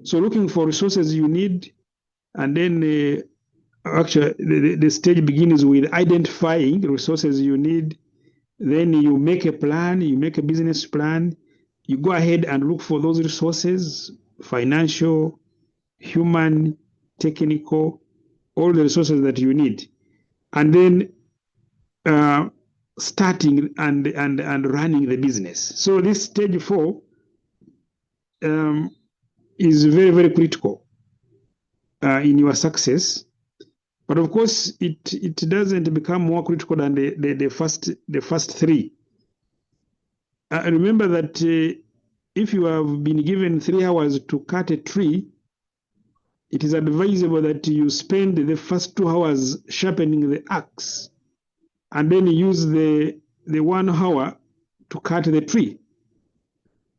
So, looking for resources you need, and then actually the stage begins with identifying the resources you need. Then you make a plan, you make a business plan, you go ahead and look for those resources, financial, human, technical, all the resources that you need. And then starting and running the business. So this stage 4 is very, very critical in your success. But of course, it doesn't become more critical than the first 3. Remember that if you have been given 3 hours to cut a tree, it is advisable that you spend the first 2 hours sharpening the axe, and then use the 1 hour to cut the tree.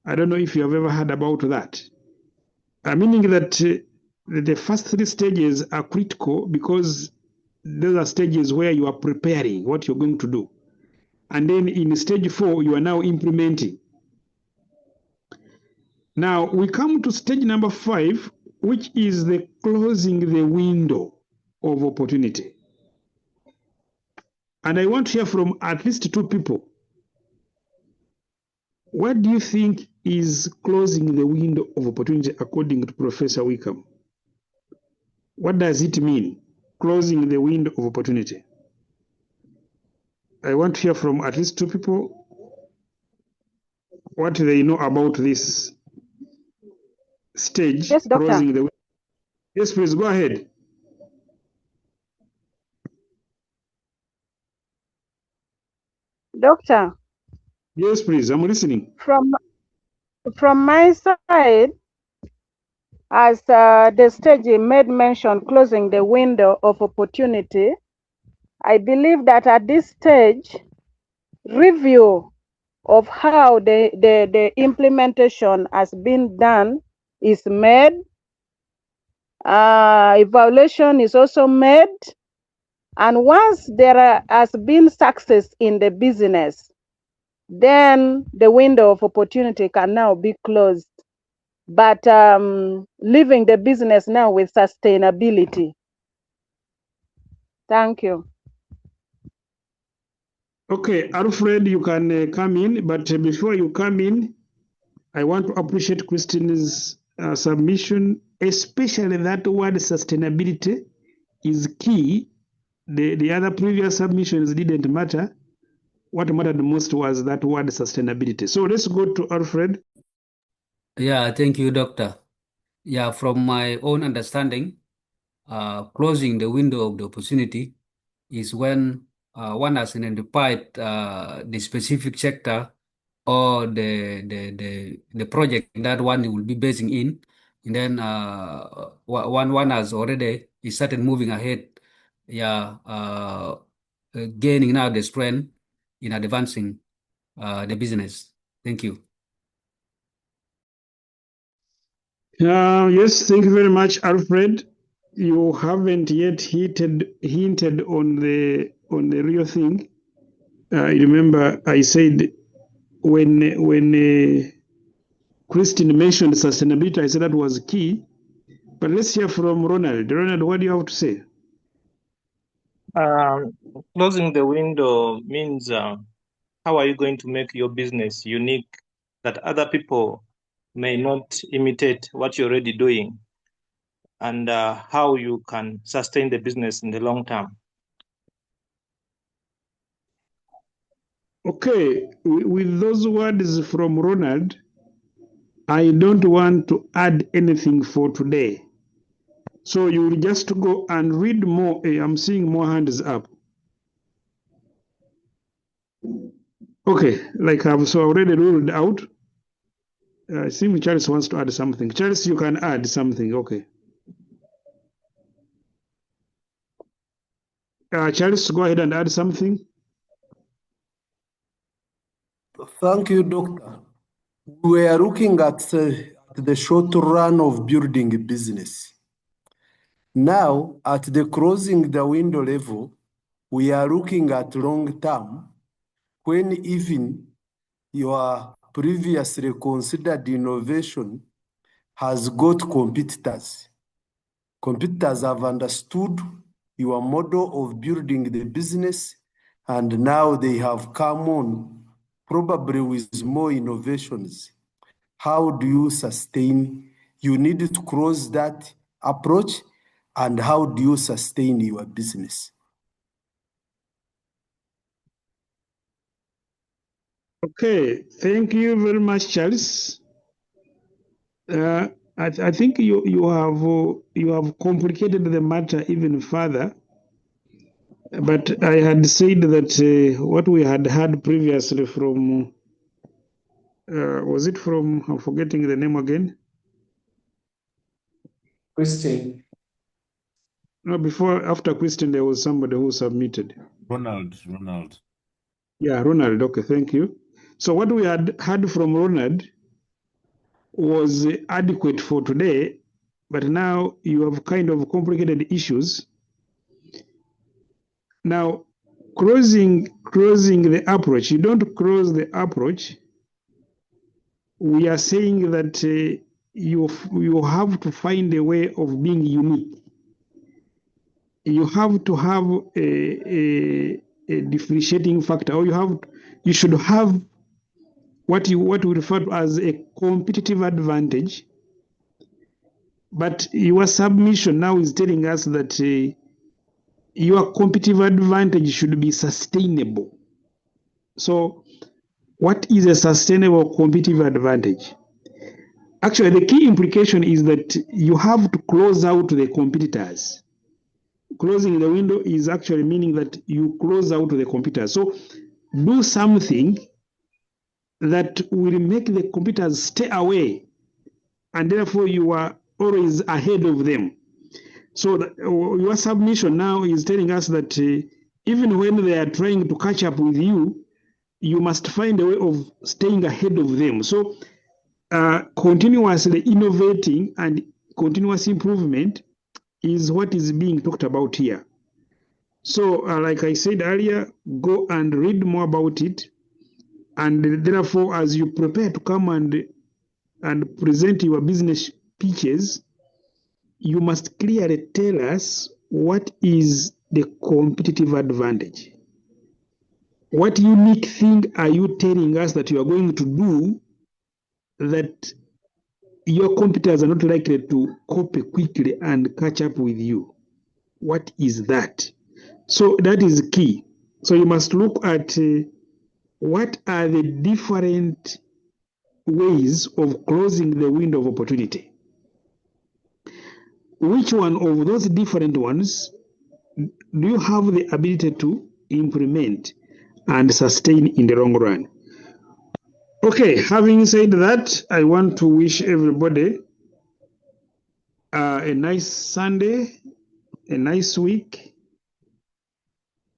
I don't know if you have ever heard about that. Meaning that the first 3 stages are critical because those are stages where you are preparing what you're going to do. And then in stage 4, you are now implementing. Now we come to stage number 5, which is the closing the window of opportunity. And I want to hear from at least 2 people. What do you think is closing the window of opportunity according to Professor Wickham? What does it mean, closing the window of opportunity? I want to hear from at least 2 people what they know about this stage. Yes, Doctor. Closing the window. Yes, please go ahead. Doctor. Yes, please, I'm listening. From my side, as the stage made mention, closing the window of opportunity, I believe that at this stage, review of how the implementation has been done is made. Evaluation is also made. And once there has been success in the business, then the window of opportunity can now be closed. But leaving the business now with sustainability. Thank you. Okay, Alfred, you can come in, but before you come in, I want to appreciate Christine's submission, especially that word sustainability is key. The other previous submissions didn't matter. What mattered most was that word sustainability. So let's go to Alfred. Yeah, thank you, Doctor. Yeah, from my own understanding, closing the window of the opportunity is when one has identified the specific sector or the project that one will be basing in, and then one has already started moving ahead, gaining now the strength in advancing the business. Thank you. Yes, thank you very much, Alfred. You haven't yet hinted on the real thing. Remember, I said when Christine mentioned sustainability, I said that was key. But let's hear from Ronald. Ronald, what do you have to say? Closing the window means how are you going to make your business unique that other people may not imitate what you're already doing, and how you can sustain the business in the long term? Okay, with those words from Ronald, I don't want to add anything for today. So you will just go and read more. I'm seeing more hands up. Okay, like I've so already ruled out. I think Charles wants to add something. Charles, you can add something. Okay. Charles, go ahead and add something. Thank you, Doctor. We are looking at the short run of building a business. Now, at the closing the window level, we are looking at long term, when even your previously considered innovation has got competitors. Competitors have understood your model of building the business, and now they have come on, probably with more innovations. How do you sustain? You need to cross that approach, and how do you sustain your business? Okay, thank you very much, Charles. I think you have complicated the matter even further. But I had said that what we had heard previously from was it from, I'm forgetting the name again. Christine. No, after Christine, there was somebody who submitted. Ronald. Yeah, Ronald. Okay, thank you. So what we had heard from Ronald was adequate for today, but now you have kind of complicated issues. Now, closing the approach, you don't close the approach. We are saying that you have to find a way of being unique. You have to have a differentiating factor, or you should have what we refer to as a competitive advantage. But your submission now is telling us that your competitive advantage should be sustainable. So, what is a sustainable competitive advantage? Actually, the key implication is that you have to close out the competitors. Closing the window is actually meaning that you close out the competitors. So do something that will make the competitors stay away, and therefore you are always ahead of them. So your submission now is telling us that even when they are trying to catch up with you, you must find a way of staying ahead of them. So continuously innovating and continuous improvement is what is being talked about here. So, like I said earlier, go and read more about it. And therefore, as you prepare to come and present your business pitches, you must clearly tell us what is the competitive advantage. What unique thing are you telling us that you are going to do that your competitors are not likely to copy quickly and catch up with you? What is that? So that is key. So you must look at what are the different ways of closing the window of opportunity. Which one of those different ones do you have the ability to implement and sustain in the long run? Okay, having said that, I want to wish everybody a nice Sunday, a nice week.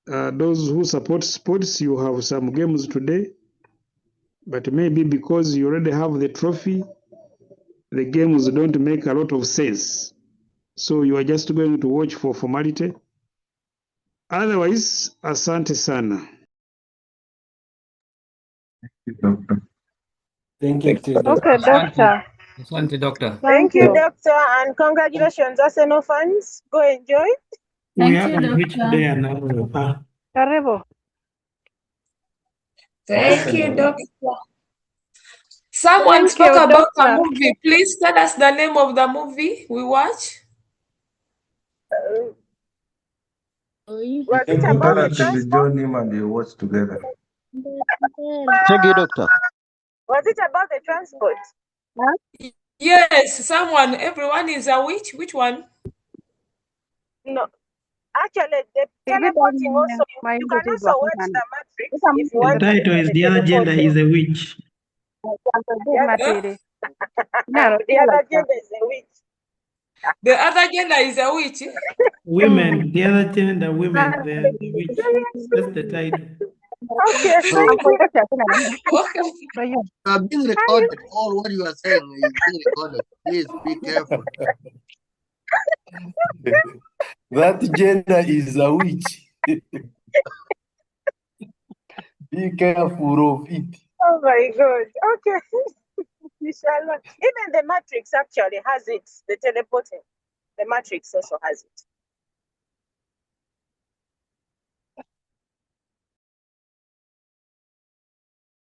Those who support sports, you have some games today, but maybe because you already have the trophy, the games don't make a lot of sense. So you are just going to watch for formality. Otherwise, asante sana. Thank you, Doctor. Okay, doctor. Asante, doctor. Thank you, you. doctor, and congratulations, Arsenal fans. Go enjoy. We Thank you, haven't reached doctor. there now. Karibu. Thank you, doctor. Someone Thank spoke you, about a doctor. movie. Please tell us the name of the movie we watch. Was it Tell about the us to transport? join him and they watch together. Thank you, doctor. Was it about the transport? Yes, someone, everyone is a witch. Which one? No. Actually, the teleporting also, you can also watch the Matrix if you The want to title see is the The Other Gender teleporting. is a Witch. The other gender is a witch. The other gender is a witch. Women, the other gender, women, they're the witch. That's the title. Okay, thank you. Okay. You are being recorded. All what you are saying is being recorded. Please be careful. That gender is a witch. Be careful of it. Oh my God. Okay. Inshallah. Even the Matrix actually has it, the teleporting. The Matrix also has it.